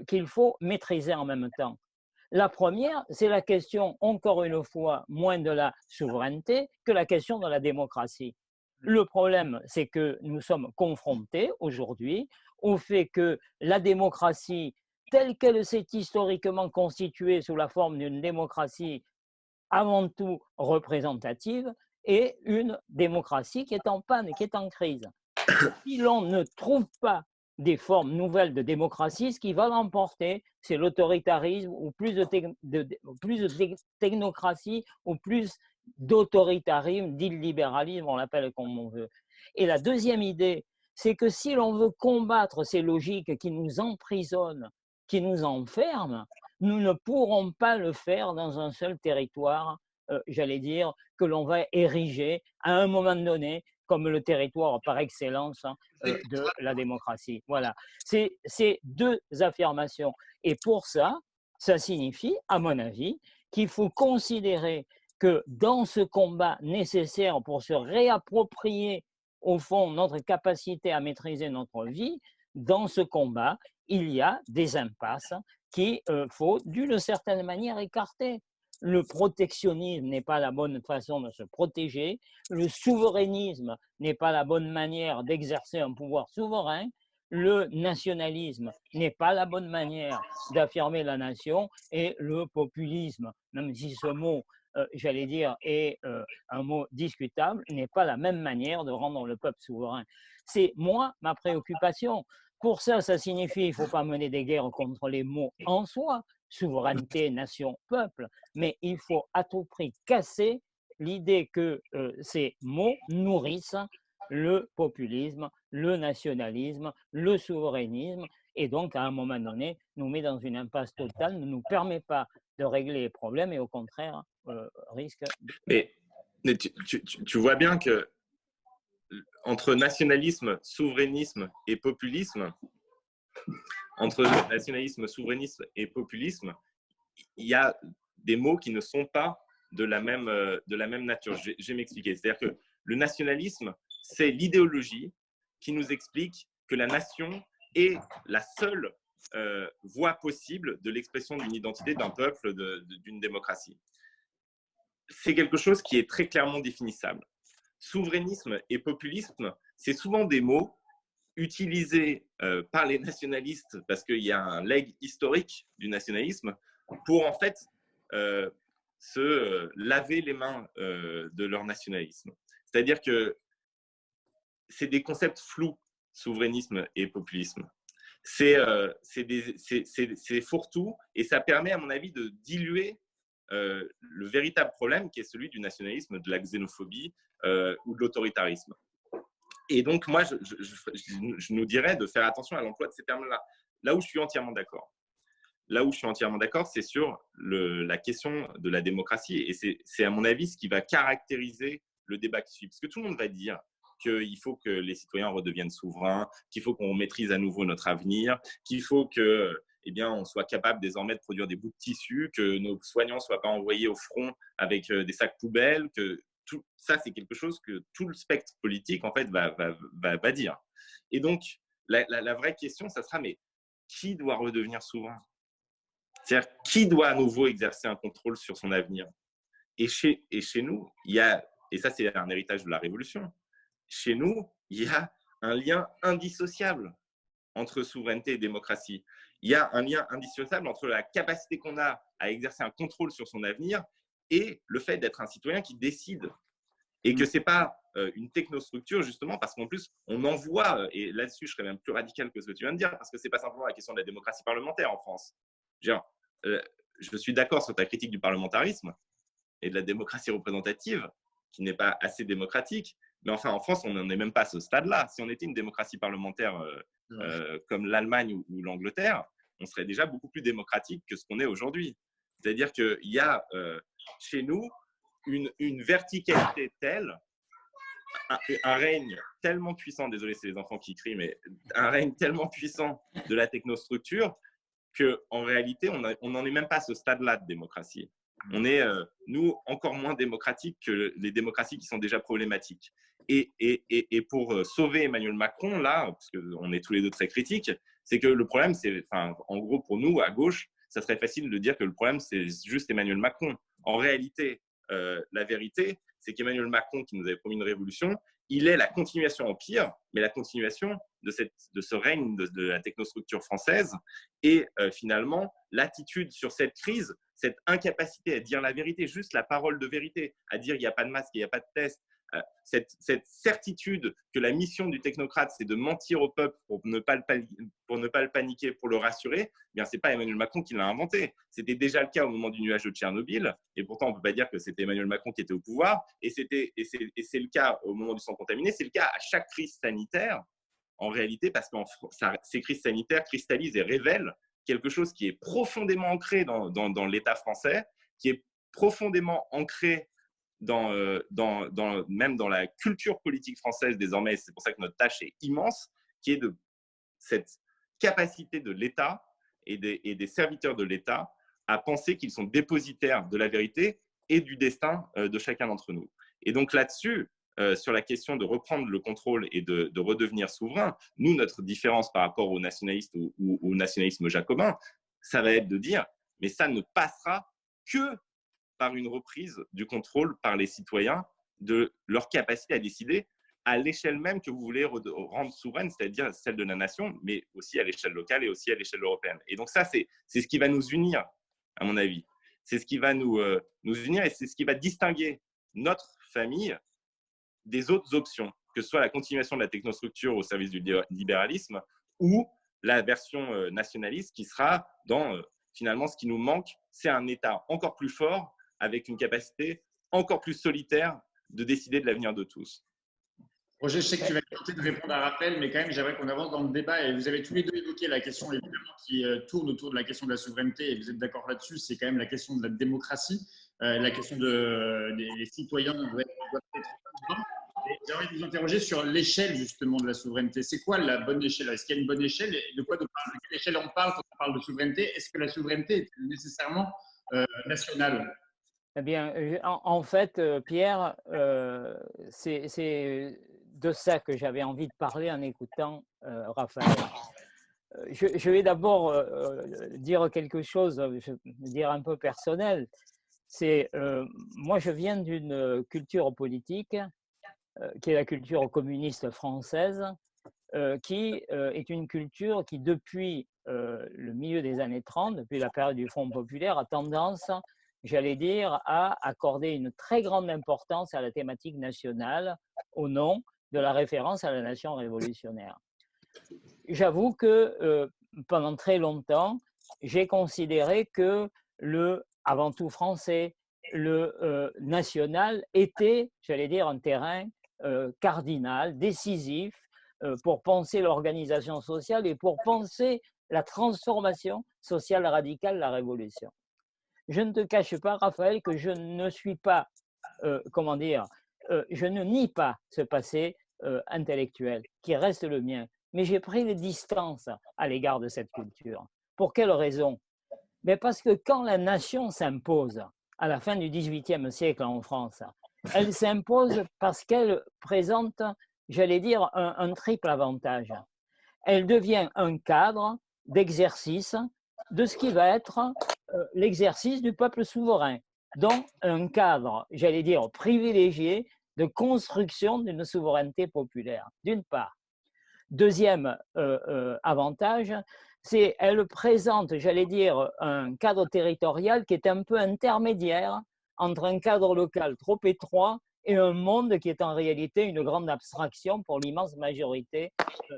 qu'il faut maîtriser en même temps. La première, c'est la question, encore une fois, moins de la souveraineté que la question de la démocratie. Le problème, c'est que nous sommes confrontés aujourd'hui au fait que la démocratie, telle qu'elle s'est historiquement constituée sous la forme d'une démocratie avant tout représentative, est une démocratie qui est en panne, qui est en crise. Si l'on ne trouve pas des formes nouvelles de démocratie, ce qui va l'emporter, c'est l'autoritarisme ou plus de technocratie ou plus d'autoritarisme, d'illibéralisme, on l'appelle comme on veut. Et la deuxième idée, c'est que si l'on veut combattre ces logiques qui nous emprisonnent, qui nous enferment, nous ne pourrons pas le faire dans un seul territoire, j'allais dire, que l'on va ériger à un moment donné comme le territoire par excellence de la démocratie. Voilà, c'est ces deux affirmations. Et pour ça, ça signifie, à mon avis, qu'il faut considérer que dans ce combat nécessaire pour se réapproprier, au fond, notre capacité à maîtriser notre vie, dans ce combat, il y a des impasses qu'il faut, d'une certaine manière, écarter. Le protectionnisme n'est pas la bonne façon de se protéger, le souverainisme n'est pas la bonne manière d'exercer un pouvoir souverain, le nationalisme n'est pas la bonne manière d'affirmer la nation et le populisme, même si ce mot, j'allais dire, est un mot discutable, n'est pas la même manière de rendre le peuple souverain. C'est moi, ma préoccupation. Pour ça, ça signifie qu'il ne faut pas mener des guerres contre les mots en soi, souveraineté, nation, peuple, mais il faut à tout prix casser l'idée que ces mots nourrissent le populisme, le nationalisme, le souverainisme, et donc à un moment donné, nous met dans une impasse totale, ne nous permet pas de régler les problèmes et au contraire risque. Mais tu vois bien que entre nationalisme, souverainisme et populisme, il y a des mots qui ne sont pas de la même nature. Je vais m'expliquer. C'est-à-dire que le nationalisme, c'est l'idéologie qui nous explique que la nation est la seule voie possible de l'expression d'une identité, d'un peuple, d'une démocratie. C'est quelque chose qui est très clairement définissable. Souverainisme et populisme, c'est souvent des mots utilisés par les nationalistes parce qu'il y a un legs historique du nationalisme pour en fait se laver les mains de leur nationalisme. C'est-à-dire que c'est des concepts flous, souverainisme et populisme. C'est fourre-tout et ça permet, à mon avis, de diluer le véritable problème qui est celui du nationalisme, de la xénophobie ou de l'autoritarisme. Et donc, moi, je nous dirais de faire attention à l'emploi de ces termes-là. Là où je suis entièrement d'accord, c'est sur la question de la démocratie. Et c'est, à mon avis, ce qui va caractériser le débat qui suit. Parce que tout le monde va dire qu'il faut que les citoyens redeviennent souverains, qu'il faut qu'on maîtrise à nouveau notre avenir, qu'il faut que, on soit capable désormais de produire des bouts de tissu, que nos soignants ne soient pas envoyés au front avec des sacs poubelles, que tout ça, c'est quelque chose que tout le spectre politique, en fait, va dire. Et donc, la vraie question, ça sera, mais qui doit redevenir souverain? C'est-à-dire, qui doit à nouveau exercer un contrôle sur son avenir? Et chez nous, il y a, et ça, c'est un héritage de la Révolution, chez nous, il y a un lien indissociable entre souveraineté et démocratie. Il y a un lien indissociable entre la capacité qu'on a à exercer un contrôle sur son avenir et le fait d'être un citoyen qui décide. Et que ce n'est pas une technostructure, justement, parce qu'en plus, on envoie, et là-dessus, je serais même plus radical que ce que tu viens de dire, parce que ce n'est pas simplement la question de la démocratie parlementaire en France. Je suis d'accord sur ta critique du parlementarisme et de la démocratie représentative, qui n'est pas assez démocratique, Mais enfin, en France, on n'en est même pas à ce stade-là. Si on était une démocratie parlementaire comme l'Allemagne ou l'Angleterre, on serait déjà beaucoup plus démocratique que ce qu'on est aujourd'hui. C'est-à-dire qu'il y a chez nous une verticalité telle, un règne tellement puissant, désolé, c'est les enfants qui crient, mais un règne tellement puissant de la technostructure qu'en réalité, on n'en est même pas à ce stade-là de démocratie. On est, nous, encore moins démocratiques que les démocraties qui sont déjà problématiques. Et pour sauver Emmanuel Macron, là, parce qu'on est tous les deux très critiques, c'est que le problème, c'est, enfin, en gros, pour nous, à gauche, ça serait facile de dire que le problème, c'est juste Emmanuel Macron. En réalité, la vérité, c'est qu'Emmanuel Macron, qui nous avait promis une révolution, il est la continuation en pire, mais la continuation de ce règne de la technostructure française. Et finalement, l'attitude sur cette crise, cette incapacité à dire la vérité, juste la parole de vérité, à dire il n'y a pas de masque, il n'y a pas de test, cette certitude que la mission du technocrate, c'est de mentir au peuple pour ne pas le paniquer, pour le rassurer, eh bien, ce n'est pas Emmanuel Macron qui l'a inventé. C'était déjà le cas au moment du nuage de Tchernobyl, et pourtant, on ne peut pas dire que c'était Emmanuel Macron qui était au pouvoir, et c'est le cas au moment du sang contaminé, c'est le cas à chaque crise sanitaire, en réalité, parce que ces crises sanitaires cristallisent et révèlent quelque chose qui est profondément ancré dans l'État français, qui est profondément ancré même dans la culture politique française désormais, c'est pour ça que notre tâche est immense, qui est de cette capacité de l'État et des serviteurs de l'État à penser qu'ils sont dépositaires de la vérité et du destin de chacun d'entre nous. Et donc là-dessus, sur la question de reprendre le contrôle et de redevenir souverain, nous, notre différence par rapport aux nationalistes ou au nationalisme jacobin, ça va être de dire, mais ça ne passera que par une reprise du contrôle par les citoyens de leur capacité à décider à l'échelle même que vous voulez rendre souveraine, c'est-à-dire celle de la nation, mais aussi à l'échelle locale et aussi à l'échelle européenne. Et donc ça, c'est ce qui va nous unir, à mon avis. C'est ce qui va nous unir et c'est ce qui va distinguer notre famille des autres options, que ce soit la continuation de la technostructure au service du libéralisme ou la version nationaliste qui sera dans, finalement, ce qui nous manque, c'est un État encore plus fort avec une capacité encore plus solitaire de décider de l'avenir de tous. Roger, je sais que tu vas tenter de répondre à Raphaël, mais quand même, j'aimerais qu'on avance dans le débat. Et vous avez tous les deux évoqué la question, évidemment, qui tourne autour de la question de la souveraineté, et vous êtes d'accord là-dessus, c'est quand même la question de la démocratie, la question des citoyens doivent être souverains. J'ai envie de vous interroger sur l'échelle, justement, de la souveraineté. C'est quoi la bonne échelle? Est-ce qu'il y a une bonne échelle? Et de quelle échelle on parle quand on parle de souveraineté? Est-ce que la souveraineté est nécessairement nationale? Eh bien, en fait, Pierre, c'est de ça que j'avais envie de parler en écoutant Raphaël. Je vais d'abord dire quelque chose, je vais dire un peu personnel. C'est moi, je viens d'une culture politique qui est la culture communiste française, qui est une culture qui, depuis le milieu des années 30, depuis la période du Front populaire, a tendance, j'allais dire, à accorder une très grande importance à la thématique nationale au nom de la référence à la nation révolutionnaire. J'avoue que pendant très longtemps, j'ai considéré que le avant tout français, le national était, j'allais dire, un terrain cardinal, décisif pour penser l'organisation sociale et pour penser la transformation sociale radicale de la Révolution. Je ne te cache pas, Raphaël, que je ne suis pas, comment dire, je ne nie pas ce passé intellectuel qui reste le mien, mais j'ai pris des distances à l'égard de cette culture. Pour quelle raison? Mais parce que quand la nation s'impose à la fin du XVIIIe siècle en France, elle s'impose parce qu'elle présente, j'allais dire, un triple avantage. Elle devient un cadre d'exercice de ce qui va être l'exercice du peuple souverain, donc un cadre, j'allais dire, privilégié de construction d'une souveraineté populaire, d'une part. Deuxième avantage, c'est qu'elle présente, j'allais dire, un cadre territorial qui est un peu intermédiaire entre un cadre local trop étroit et un monde qui est en réalité une grande abstraction pour l'immense majorité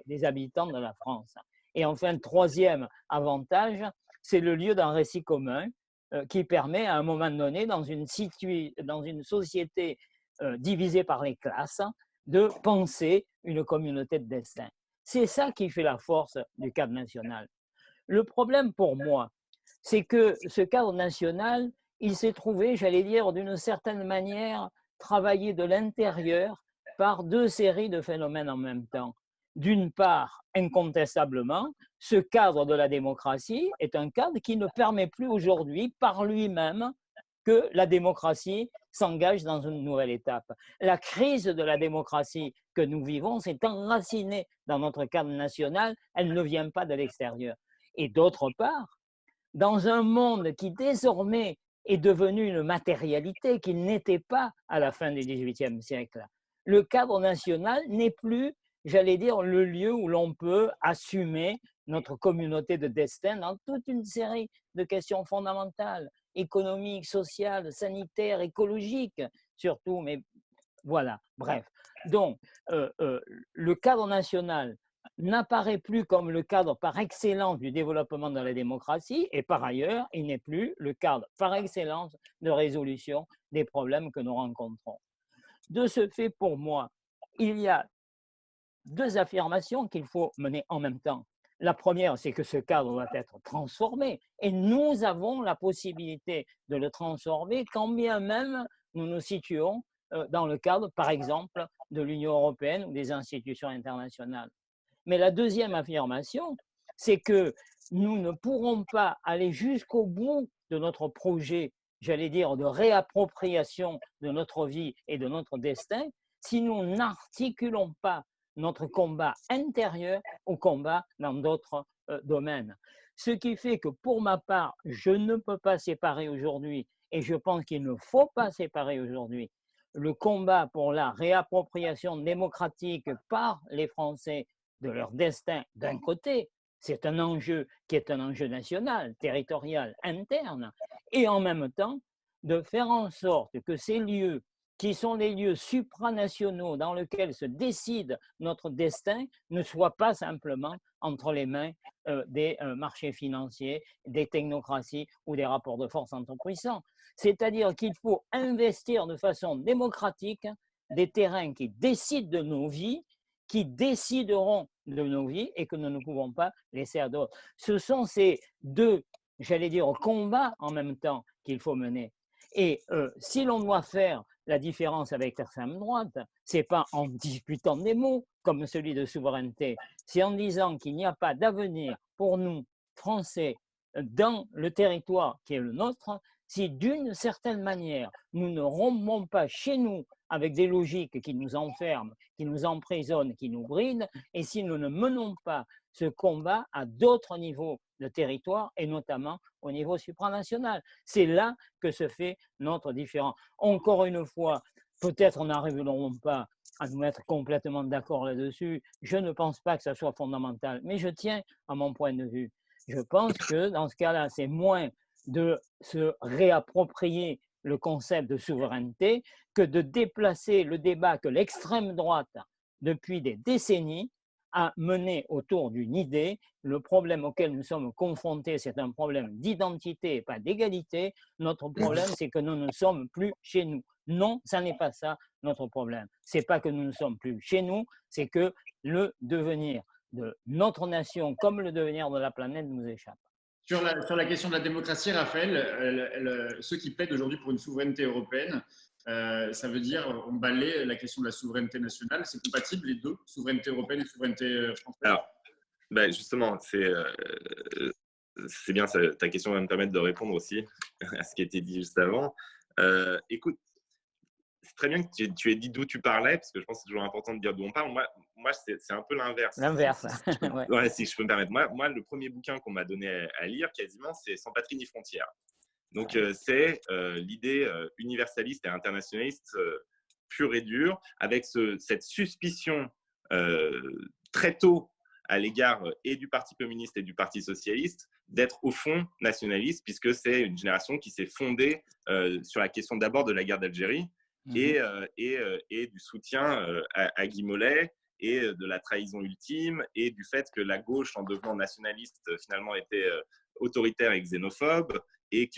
des habitants de la France. Et enfin, troisième avantage, c'est le lieu d'un récit commun qui permet à un moment donné, dans une société divisée par les classes, de penser une communauté de destin. C'est ça qui fait la force du cadre national. Le problème pour moi, c'est que ce cadre national, il s'est trouvé, j'allais dire, d'une certaine manière, travaillé de l'intérieur par deux séries de phénomènes en même temps. D'une part, incontestablement, ce cadre de la démocratie est un cadre qui ne permet plus aujourd'hui, par lui-même, que la démocratie s'engage dans une nouvelle étape. La crise de la démocratie que nous vivons s'est enracinée dans notre cadre national, elle ne vient pas de l'extérieur. Et d'autre part, dans un monde qui désormais est devenu une matérialité qu'il n'était pas à la fin du XVIIIe siècle, le cadre national n'est plus, j'allais dire, le lieu où l'on peut assumer notre communauté de destin dans toute une série de questions fondamentales, économiques, sociales, sanitaires, écologiques surtout, mais voilà, bref. Donc, le cadre national n'apparaît plus comme le cadre par excellence du développement de la démocratie et par ailleurs, il n'est plus le cadre par excellence de résolution des problèmes que nous rencontrons. De ce fait, pour moi, il y a deux affirmations qu'il faut mener en même temps. La première, c'est que ce cadre doit être transformé et nous avons la possibilité de le transformer quand bien même nous nous situons dans le cadre, par exemple, de l'Union européenne ou des institutions internationales. Mais la deuxième affirmation, c'est que nous ne pourrons pas aller jusqu'au bout de notre projet, j'allais dire, de réappropriation de notre vie et de notre destin si nous n'articulons pas notre combat intérieur au combat dans d'autres domaines. Ce qui fait que pour ma part, je ne peux pas séparer aujourd'hui, et je pense qu'il ne faut pas séparer aujourd'hui, le combat pour la réappropriation démocratique par les Français de leur destin d'un côté, c'est un enjeu qui est un enjeu national, territorial, interne, et en même temps de faire en sorte que ces lieux qui sont les lieux supranationaux dans lesquels se décide notre destin ne soient pas simplement entre les mains des marchés financiers, des technocraties ou des rapports de force entre puissants. C'est-à-dire qu'il faut investir de façon démocratique des terrains qui décident de nos vies, qui décideront de nos vies et que nous ne pouvons pas laisser à d'autres. Ce sont ces deux, j'allais dire, combats en même temps qu'il faut mener. Et si l'on doit faire la différence avec l'extrême droite, ce n'est pas en disputant des mots comme celui de souveraineté, c'est en disant qu'il n'y a pas d'avenir pour nous, Français, dans le territoire qui est le nôtre, si d'une certaine manière nous ne rompons pas chez nous avec des logiques qui nous enferment, qui nous emprisonnent, qui nous brident, et si nous ne menons pas ce combat à d'autres niveaux de territoire et notamment au niveau supranational. C'est là que se fait notre différence. Encore une fois, peut-être n'arriverons pas à nous mettre complètement d'accord là-dessus. Je ne pense pas que ça soit fondamental, mais je tiens à mon point de vue. Je pense que dans ce cas-là, c'est moins de se réapproprier le concept de souveraineté que de déplacer le débat que l'extrême droite, depuis des décennies, a mené autour d'une idée. Le problème auquel nous sommes confrontés, c'est un problème d'identité et pas d'égalité. Notre problème, c'est que nous ne sommes plus chez nous. Non, ça n'est pas ça notre problème. Ce n'est pas que nous ne sommes plus chez nous, c'est que le devenir de notre nation comme le devenir de la planète nous échappe. Sur la question de la démocratie, Raphaël, ceux qui plaident aujourd'hui pour une souveraineté européenne, ça veut dire on balaie la question de la souveraineté nationale. C'est compatible les deux, souveraineté européenne et souveraineté française? Alors, justement, c'est bien, ta question va me permettre de répondre aussi à ce qui a été dit juste avant. Écoute, c'est très bien que tu aies dit d'où tu parlais, parce que je pense que c'est toujours important de dire d'où on parle. Moi c'est un peu l'inverse. L'inverse. Ouais, si je peux me permettre. Moi, le premier bouquin qu'on m'a donné à lire, quasiment, c'est Sans patrie ni frontières. Donc, c'est l'idée universaliste et internationaliste pure et dure, avec cette suspicion très tôt à l'égard et du Parti communiste et du Parti socialiste d'être au fond nationaliste, puisque c'est une génération qui s'est fondée sur la question d'abord de la guerre d'Algérie et du soutien à Guy Mollet et de la trahison ultime et du fait que la gauche, en devenant nationaliste, finalement était autoritaire et xénophobe. Et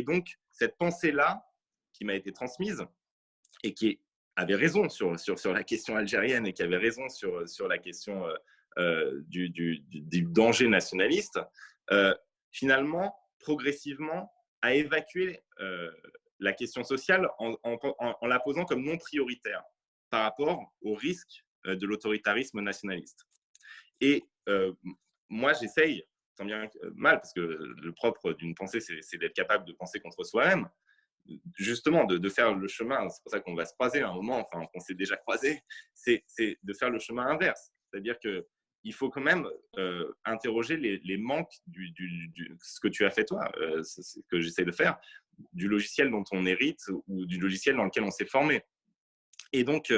donc, cette pensée-là qui m'a été transmise et qui est avait raison sur la question algérienne et qui avait raison sur la question du danger nationaliste, finalement, progressivement, a évacué la question sociale en la posant comme non prioritaire par rapport au risque de l'autoritarisme nationaliste. Et moi, j'essaye, tant bien que mal, parce que le propre d'une pensée, c'est d'être capable de penser contre soi-même, justement de faire le chemin, c'est pour ça qu'on va se croiser à un moment, enfin qu'on s'est déjà croisé, c'est de faire le chemin inverse. C'est-à-dire qu'il faut quand même interroger les manques ce que tu as fait toi, ce que j'essaie de faire, du logiciel dont on hérite ou du logiciel dans lequel on s'est formé. Et donc,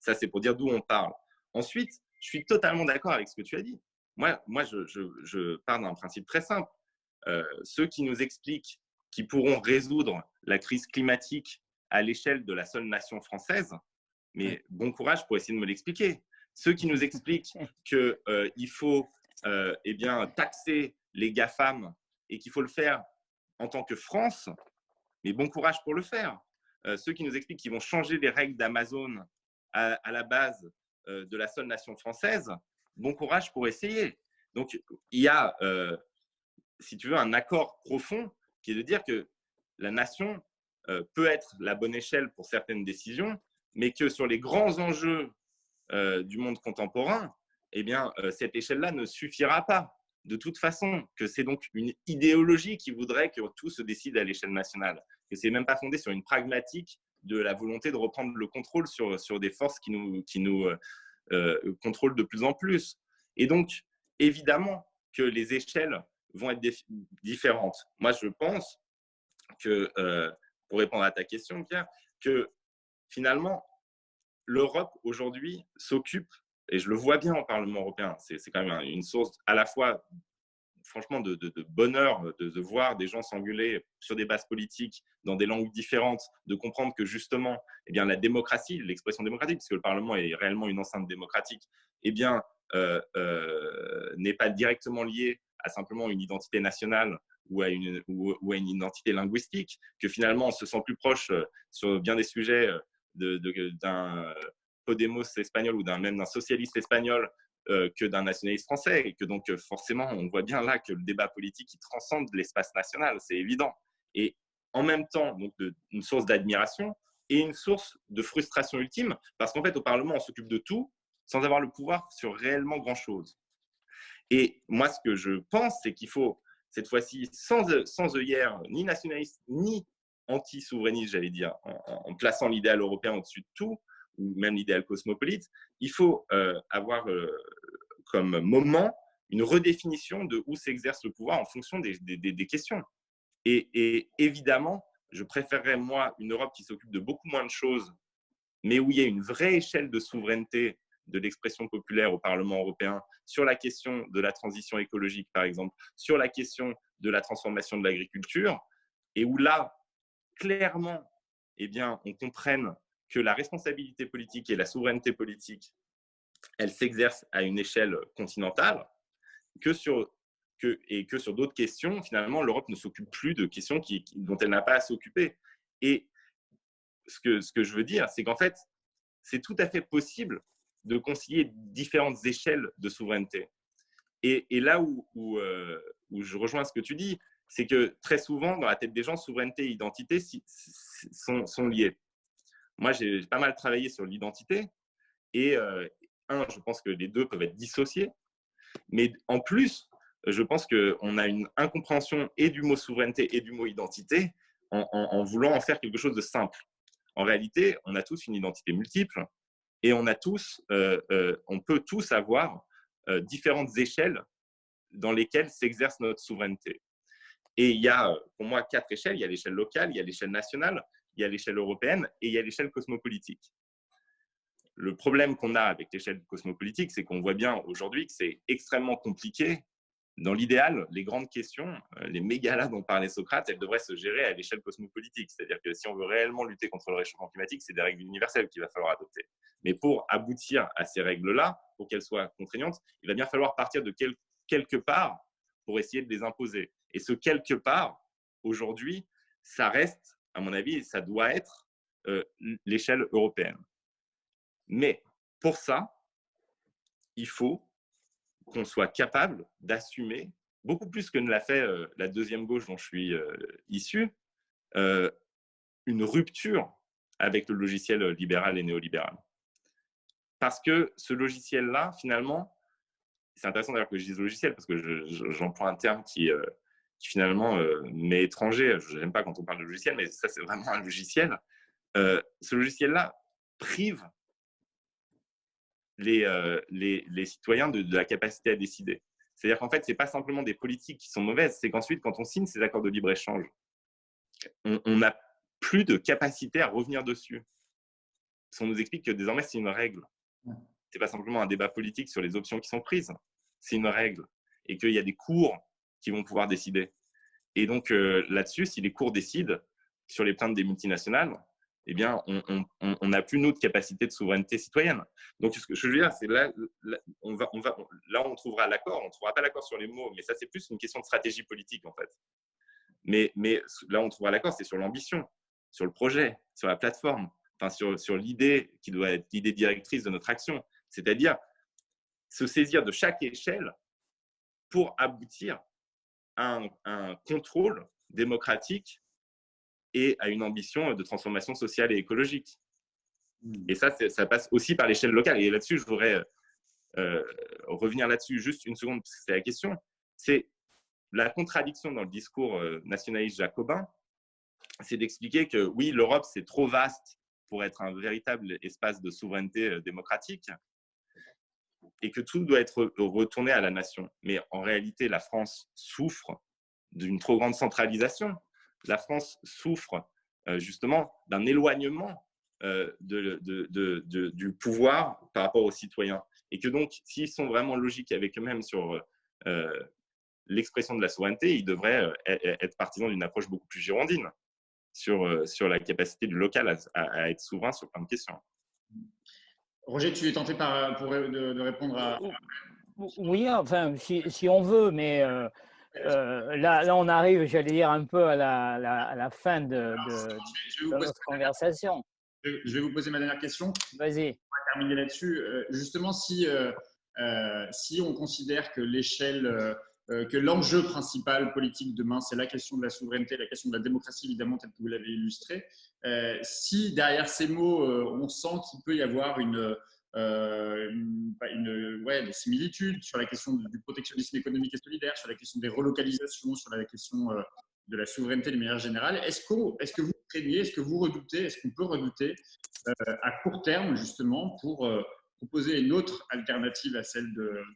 ça, c'est pour dire d'où on parle. Ensuite, je suis totalement d'accord avec ce que tu as dit. Moi je pars d'un principe très simple. Ceux qui nous expliquent qu'ils pourront résoudre la crise climatique à l'échelle de la seule nation française, mais bon courage pour essayer de me l'expliquer. Ceux qui nous expliquent qu'il faut eh bien, taxer les GAFAM et qu'il faut le faire en tant que France, mais bon courage pour le faire. Ceux qui nous expliquent qu'ils vont changer les règles d'Amazon à la base de la seule nation française, bon courage pour essayer. Donc, il y a, si tu veux, un accord profond qui est de dire que la nation peut être la bonne échelle pour certaines décisions, mais que sur les grands enjeux du monde contemporain, eh bien, cette échelle-là ne suffira pas. De toute façon, que c'est donc une idéologie qui voudrait que tout se décide à l'échelle nationale, que ce n'est même pas fondé sur une pragmatique de la volonté de reprendre le contrôle sur des forces qui nous contrôlent de plus en plus. Et donc, évidemment que les échelles vont être différentes. Moi, je pense que, pour répondre à ta question, Pierre, que finalement, l'Europe aujourd'hui s'occupe, et je le vois bien au Parlement européen, c'est quand même une source à la fois, franchement, de bonheur de voir des gens s'engueuler sur des bases politiques dans des langues différentes, de comprendre que justement, eh bien, la démocratie, l'expression démocratique, puisque le Parlement est réellement une enceinte démocratique, eh bien, n'est pas directement liée à simplement une identité nationale ou à une identité linguistique, que finalement on se sent plus proche sur bien des sujets d'un Podemos espagnol ou même d'un socialiste espagnol que d'un nationaliste français, et que donc forcément on voit bien là que le débat politique il transcende l'espace national, c'est évident. Et en même temps, donc une source d'admiration et une source de frustration ultime, parce qu'en fait au Parlement on s'occupe de tout sans avoir le pouvoir sur réellement grand-chose. Et moi ce que je pense, c'est qu'il faut cette fois-ci, sans œillère ni nationaliste ni anti-souverainiste, j'allais dire, en plaçant l'idéal européen au-dessus de tout, ou même l'idéal cosmopolite, il faut avoir comme moment une redéfinition de où s'exerce le pouvoir en fonction des questions. Et évidemment, je préférerais, moi, une Europe qui s'occupe de beaucoup moins de choses, mais où il y a une vraie échelle de souveraineté de l'expression populaire au Parlement européen sur la question de la transition écologique, par exemple, sur la question de la transformation de l'agriculture, et où là, clairement, eh bien, on comprenne que la responsabilité politique et la souveraineté politique, elles s'exercent à une échelle continentale, que sur d'autres questions, finalement, l'Europe ne s'occupe plus de questions dont elle n'a pas à s'occuper. Et ce que je veux dire, c'est qu'en fait, c'est tout à fait possible de concilier différentes échelles de souveraineté. Et là où je rejoins ce que tu dis, c'est que très souvent, dans la tête des gens, souveraineté et identité sont liées. Moi, j'ai pas mal travaillé sur l'identité et je pense que les deux peuvent être dissociés. Mais en plus, je pense qu'on a une incompréhension et du mot souveraineté et du mot identité en voulant en faire quelque chose de simple. En réalité, on a tous une identité multiple et on peut tous avoir différentes échelles dans lesquelles s'exerce notre souveraineté. Et il y a, pour moi, 4 échelles. Il y a l'échelle locale, il y a l'échelle nationale, il y a l'échelle européenne et il y a l'échelle cosmopolitique. Le problème qu'on a avec l'échelle cosmopolitique, c'est qu'on voit bien aujourd'hui que c'est extrêmement compliqué. Dans l'idéal, les grandes questions, les mégalas dont parlait Socrate, elles devraient se gérer à l'échelle cosmopolitique. C'est-à-dire que si on veut réellement lutter contre le réchauffement climatique, c'est des règles universelles qu'il va falloir adopter. Mais pour aboutir à ces règles-là, pour qu'elles soient contraignantes, il va bien falloir partir de quelque part pour essayer de les imposer. Et ce quelque part, aujourd'hui, ça reste, à mon avis, ça doit être l'échelle européenne. Mais pour ça, il faut qu'on soit capable d'assumer, beaucoup plus que ne l'a fait la deuxième gauche dont je suis issu, une rupture avec le logiciel libéral et néolibéral. Parce que ce logiciel-là, finalement, c'est intéressant d'ailleurs que je dise logiciel, parce que j'emploie un terme qui finalement m'est étranger. Je n'aime pas quand on parle de logiciel, mais ça, c'est vraiment un logiciel. Ce logiciel-là prive les citoyens de la capacité à décider. C'est-à-dire qu'en fait, ce n'est pas simplement des politiques qui sont mauvaises, c'est qu'ensuite, quand on signe ces accords de libre-échange, on n'a plus de capacité à revenir dessus. Parce qu'on nous explique que désormais, c'est une règle. Ce n'est pas simplement un débat politique sur les options qui sont prises, c'est une règle. Et qu'il y a des cours qui vont pouvoir décider. Et donc, là-dessus, si les cours décident sur les plaintes des multinationales, eh bien, on n'a plus, nous, de capacité de souveraineté citoyenne. Donc, ce que je veux dire, c'est là, on trouvera l'accord. On ne trouvera pas l'accord sur les mots, mais ça, c'est plus une question de stratégie politique, en fait. Mais là, on trouvera l'accord, c'est sur l'ambition, sur le projet, sur la plateforme, enfin, sur l'idée qui doit être l'idée directrice de notre action. C'est-à-dire se saisir de chaque échelle pour aboutir à un contrôle démocratique et à une ambition de transformation sociale et écologique. Et ça passe aussi par l'échelle locale. Et là-dessus, je voudrais revenir là-dessus juste une seconde, parce que c'est la question. C'est la contradiction dans le discours nationaliste jacobin, c'est d'expliquer que oui, l'Europe, c'est trop vaste pour être un véritable espace de souveraineté démocratique et que tout doit être retourné à la nation. Mais en réalité, la France souffre d'une trop grande centralisation. La France souffre justement d'un éloignement du pouvoir par rapport aux citoyens. Et que donc, s'ils sont vraiment logiques avec eux-mêmes sur l'expression de la souveraineté, ils devraient être partisans d'une approche beaucoup plus girondine sur la capacité du local à être souverain sur plein de questions. Roger, tu es tenté de répondre à… Oui, enfin, si on veut, mais là, on arrive, j'allais dire, un peu à la fin de notre conversation. Je vais vous poser ma dernière question. Vas-y. On va terminer là-dessus. Justement, si on considère que que l'enjeu principal politique demain, c'est la question de la souveraineté, la question de la démocratie, évidemment, telle que vous l'avez illustré, si derrière ces mots, on sent qu'il peut y avoir des similitudes sur la question du protectionnisme économique et solidaire, sur la question des relocalisations, sur la question de la souveraineté de manière générale, est-ce que vous craignez, est-ce que vous redoutez, est-ce qu'on peut redouter à court terme, justement, pour proposer une autre alternative à celle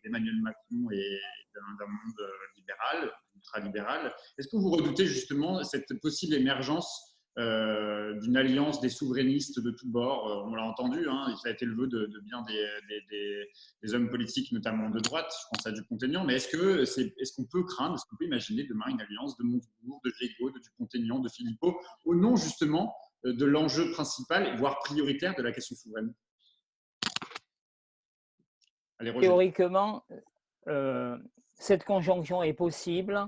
d'Emmanuel Macron et d'un monde libéral, ultralibéral. Est-ce que vous redoutez justement cette possible émergence d'une alliance des souverainistes de tous bords? On l'a entendu, hein, ça a été le vœu de bien des hommes politiques, notamment de droite, je pense à Dupont-Aignan, mais est-ce qu'on peut craindre, est-ce qu'on peut imaginer demain une alliance de Montebourg, de Gégaud, de Dupont-Aignan, de Philippot, au nom justement de l'enjeu principal, voire prioritaire de la question souveraine? Allez, Roger. Théoriquement, cette conjonction est possible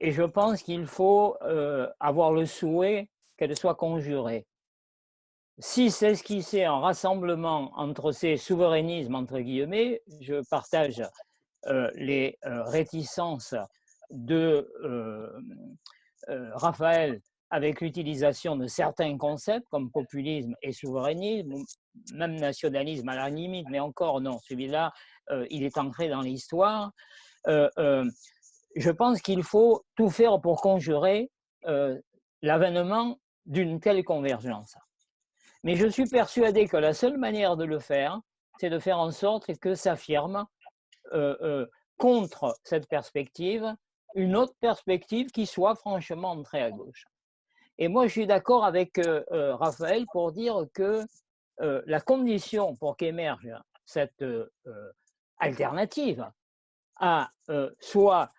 et je pense qu'il faut avoir le souhait qu'elle soit conjurée. Si s'esquissait un rassemblement entre ces souverainismes, entre guillemets, je partage les réticences de Raphaël avec l'utilisation de certains concepts comme populisme et souverainisme, même nationalisme à la limite, mais encore non, celui-là, il est ancré dans l'histoire. Je pense qu'il faut tout faire pour conjurer l'avènement d'une telle convergence. Mais je suis persuadé que la seule manière de le faire, c'est de faire en sorte que s'affirme contre cette perspective une autre perspective qui soit franchement très à gauche. Et moi, je suis d'accord avec Raphaël pour dire que la condition pour qu'émerge cette alternative à soit,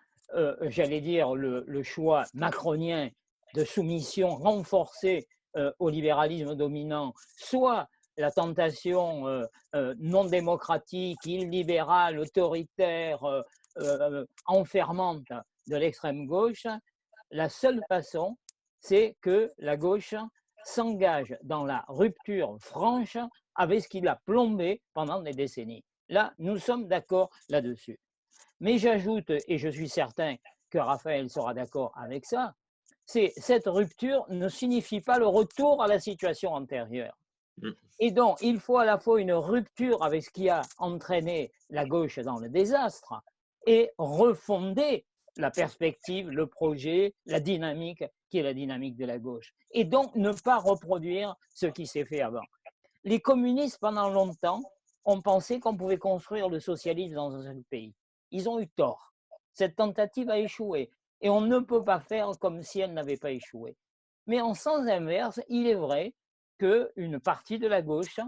j'allais dire, le choix macronien de soumission renforcée au libéralisme dominant, soit la tentation non démocratique, illibérale, autoritaire, enfermante de l'extrême gauche, la seule façon, c'est que la gauche s'engage dans la rupture franche avec ce qu'il a plombé pendant des décennies. Là, nous sommes d'accord là-dessus. Mais j'ajoute, et je suis certain que Raphaël sera d'accord avec ça, c'est cette rupture ne signifie pas le retour à la situation antérieure. Et donc, il faut à la fois une rupture avec ce qui a entraîné la gauche dans le désastre et refonder la perspective, le projet, la dynamique qui est la dynamique de la gauche. Et donc, ne pas reproduire ce qui s'est fait avant. Les communistes, pendant longtemps, ont pensé qu'on pouvait construire le socialisme dans un seul pays. Ils ont eu tort. Cette tentative a échoué. Et on ne peut pas faire comme si elle n'avait pas échoué. Mais en sens inverse, il est vrai qu'une partie de la gauche,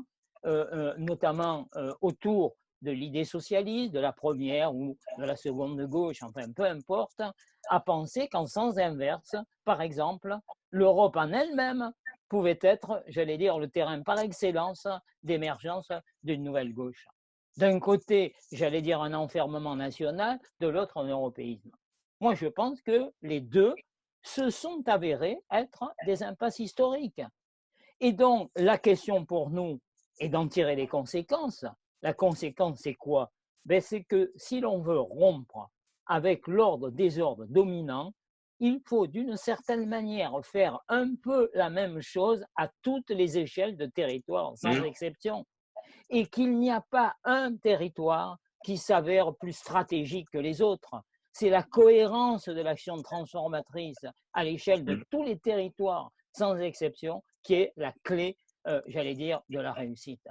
notamment autour de l'idée socialiste, de la première ou de la seconde gauche, enfin peu importe, a pensé qu'en sens inverse, par exemple, l'Europe en elle-même pouvait être, j'allais dire, le terrain par excellence d'émergence d'une nouvelle gauche. D'un côté, j'allais dire un enfermement national, de l'autre un européisme. Moi, je pense que les deux se sont avérés être des impasses historiques. Et donc, la question pour nous est d'en tirer les conséquences. La conséquence, c'est quoi? Ben, c'est que si l'on veut rompre avec l'ordre des ordres dominants, il faut d'une certaine manière faire un peu la même chose à toutes les échelles de territoire, sans exception. Et qu'il n'y a pas un territoire qui s'avère plus stratégique que les autres. C'est la cohérence de l'action transformatrice à l'échelle de tous les territoires, sans exception, qui est la clé, j'allais dire, de la réussite.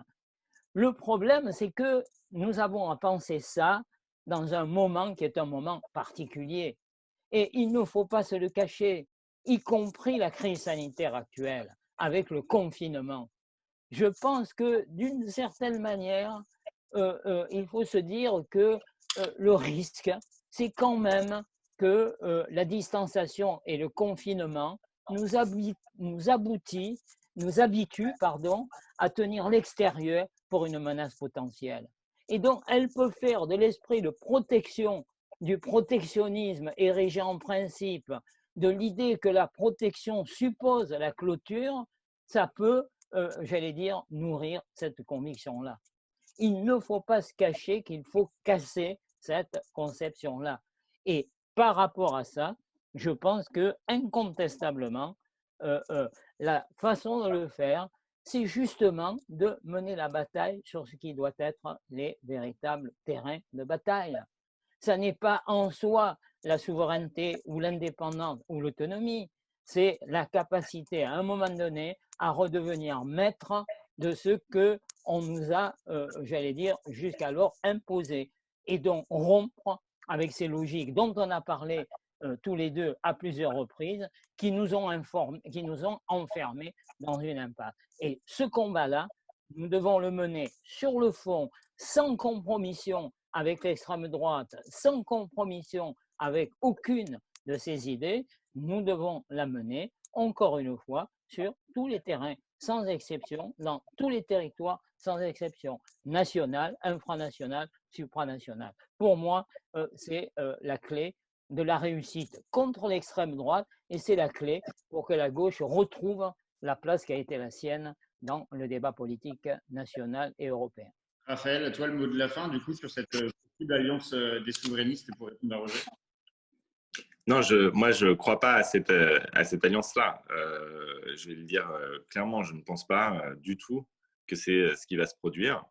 Le problème, c'est que nous avons à penser ça dans un moment qui est un moment particulier. Et il ne faut pas se le cacher, y compris la crise sanitaire actuelle, avec le confinement. Je pense que d'une certaine manière, il faut se dire que le risque, c'est quand même que la distanciation et le confinement nous habituent à tenir l'extérieur pour une menace potentielle. Et donc, elle peut faire de l'esprit de protection, du protectionnisme érigé en principe, de l'idée que la protection suppose la clôture, ça peut, j'allais dire, nourrir cette conviction-là. Il ne faut pas se cacher qu'il faut casser cette conception-là. Et par rapport à ça, je pense que incontestablement, la façon de le faire, c'est justement de mener la bataille sur ce qui doit être les véritables terrains de bataille. Ça n'est pas en soi la souveraineté ou l'indépendance ou l'autonomie, c'est la capacité à un moment donné à redevenir maître de ce que on nous a, j'allais dire, jusqu'alors imposé. Et donc rompre avec ces logiques dont on a parlé tous les deux à plusieurs reprises, qui nous ont enfermés dans une impasse. Et ce combat-là, nous devons le mener sur le fond, sans compromission avec l'extrême droite, sans compromission avec aucune de ces idées. Nous devons la mener, encore une fois, sur tous les terrains, sans exception, dans tous les territoires, sans exception, national, infranational, supranational. Pour moi, c'est la clé de la réussite contre l'extrême droite et c'est la clé pour que la gauche retrouve la place qui a été la sienne dans le débat politique national et européen. Raphaël, à toi le mot de la fin, du coup, sur cette possible alliance des souverainistes pour répondre à Roger. Non, moi, je ne crois pas à cette alliance-là. Je vais le dire clairement, je ne pense pas du tout que c'est ce qui va se produire.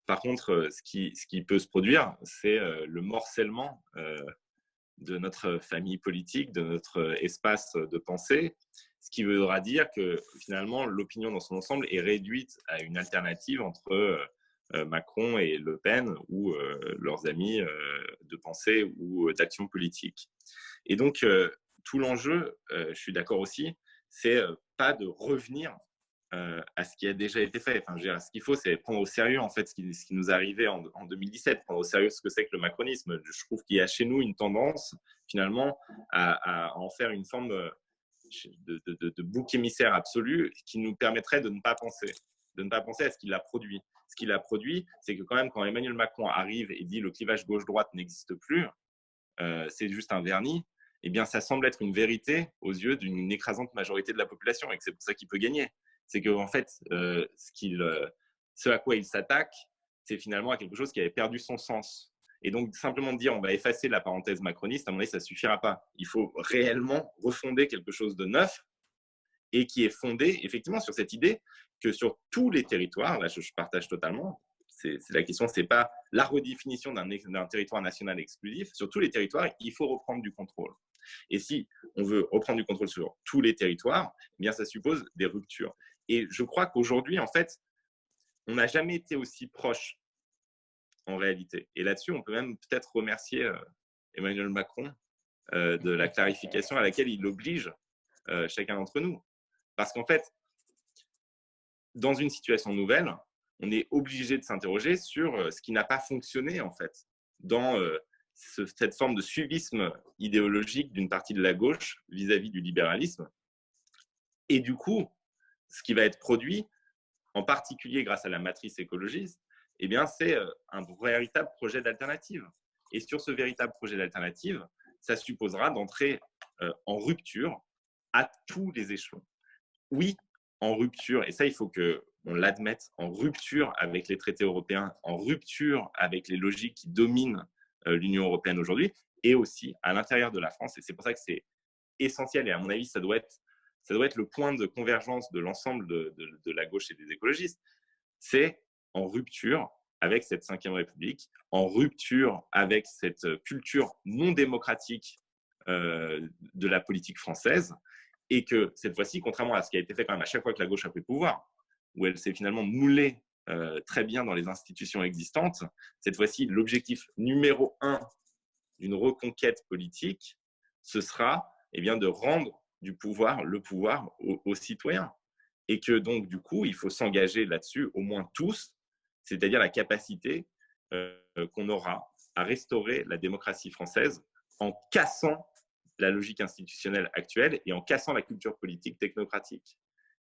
Par contre, ce qui peut se produire, c'est le morcellement de notre famille politique, de notre espace de pensée, ce qui voudra dire que finalement, l'opinion dans son ensemble est réduite à une alternative entre Macron et Le Pen ou leurs amis de pensée ou d'action politique. Et donc, tout l'enjeu, je suis d'accord aussi, c'est pas de revenir à ce qui a déjà été fait. Enfin, je veux dire, ce qu'il faut, c'est prendre au sérieux en fait ce qui nous est arrivé en 2017, prendre au sérieux ce que c'est que le macronisme. Je trouve qu'il y a chez nous une tendance finalement à en faire une forme de bouc émissaire absolu qui nous permettrait de ne pas penser à ce qu'il a produit. Ce qu'il a produit, c'est que quand même, quand Emmanuel Macron arrive et dit le clivage gauche-droite n'existe plus, c'est juste un vernis. eh bien, ça semble être une vérité aux yeux d'une écrasante majorité de la population et que c'est pour ça qu'il peut gagner. C'est qu'en fait, ce à quoi il s'attaque, c'est finalement à quelque chose qui avait perdu son sens. Et donc, simplement dire on va effacer la parenthèse macroniste, à mon avis, ça ne suffira pas. Il faut réellement refonder quelque chose de neuf et qui est fondé effectivement sur cette idée que sur tous les territoires, là je partage totalement, la question, ce n'est pas la redéfinition d'un territoire national exclusif, sur tous les territoires, il faut reprendre du contrôle. Et si on veut reprendre du contrôle sur tous les territoires, eh bien ça suppose des ruptures. Et je crois qu'aujourd'hui, en fait, on n'a jamais été aussi proche en réalité. Et là-dessus, on peut même peut-être remercier Emmanuel Macron de la clarification à laquelle il oblige chacun d'entre nous. Parce qu'en fait, dans une situation nouvelle, on est obligé de s'interroger sur ce qui n'a pas fonctionné en fait dans cette forme de suivisme idéologique d'une partie de la gauche vis-à-vis du libéralisme. Et du coup, ce qui va être produit, en particulier grâce à la matrice écologiste, eh bien, c'est un véritable projet d'alternative. Et sur ce véritable projet d'alternative, ça supposera d'entrer en rupture à tous les échelons. Oui, en rupture, et ça, il faut qu'on l'admette, en rupture avec les traités européens, en rupture avec les logiques qui dominent l'Union européenne aujourd'hui, et aussi à l'intérieur de la France. Et c'est pour ça que c'est essentiel, et à mon avis, ça doit être le point de convergence de l'ensemble de la gauche et des écologistes. C'est en rupture avec cette 5e République, en rupture avec cette culture non démocratique de la politique française, et que cette fois-ci, contrairement à ce qui a été fait quand même à chaque fois que la gauche a pris le pouvoir, où elle s'est finalement moulée très bien dans les institutions existantes, cette fois-ci, l'objectif numéro 1 d'une reconquête politique, ce sera de rendre le pouvoir aux citoyens. Et que donc, du coup, il faut s'engager là-dessus, au moins tous, c'est-à-dire la capacité qu'on aura à restaurer la démocratie française en cassant la logique institutionnelle actuelle et en cassant la culture politique technocratique.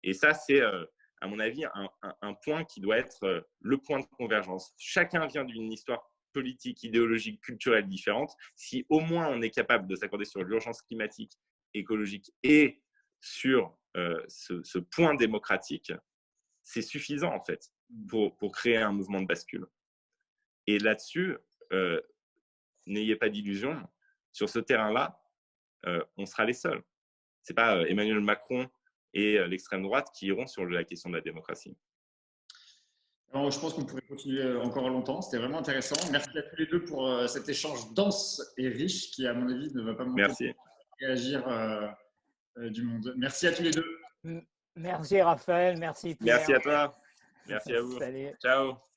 Et ça, c'est, à mon avis, un point qui doit être le point de convergence. Chacun vient d'une histoire politique, idéologique, culturelle différente. Si au moins on est capable de s'accorder sur l'urgence climatique, écologique et sur ce point démocratique, c'est suffisant en fait pour créer un mouvement de bascule. Et là-dessus, n'ayez pas d'illusions, sur ce terrain-là, on sera les seuls. Ce n'est pas Emmanuel Macron et l'extrême droite qui iront sur la question de la démocratie. Alors, je pense qu'on pourrait continuer encore longtemps. C'était vraiment intéressant. Merci à tous les deux pour cet échange dense et riche qui, à mon avis, ne va pas manquer de réagir du monde. Merci à tous les deux. Merci Raphaël, merci Pierre. Merci à toi. Merci à vous. Salut. Ciao.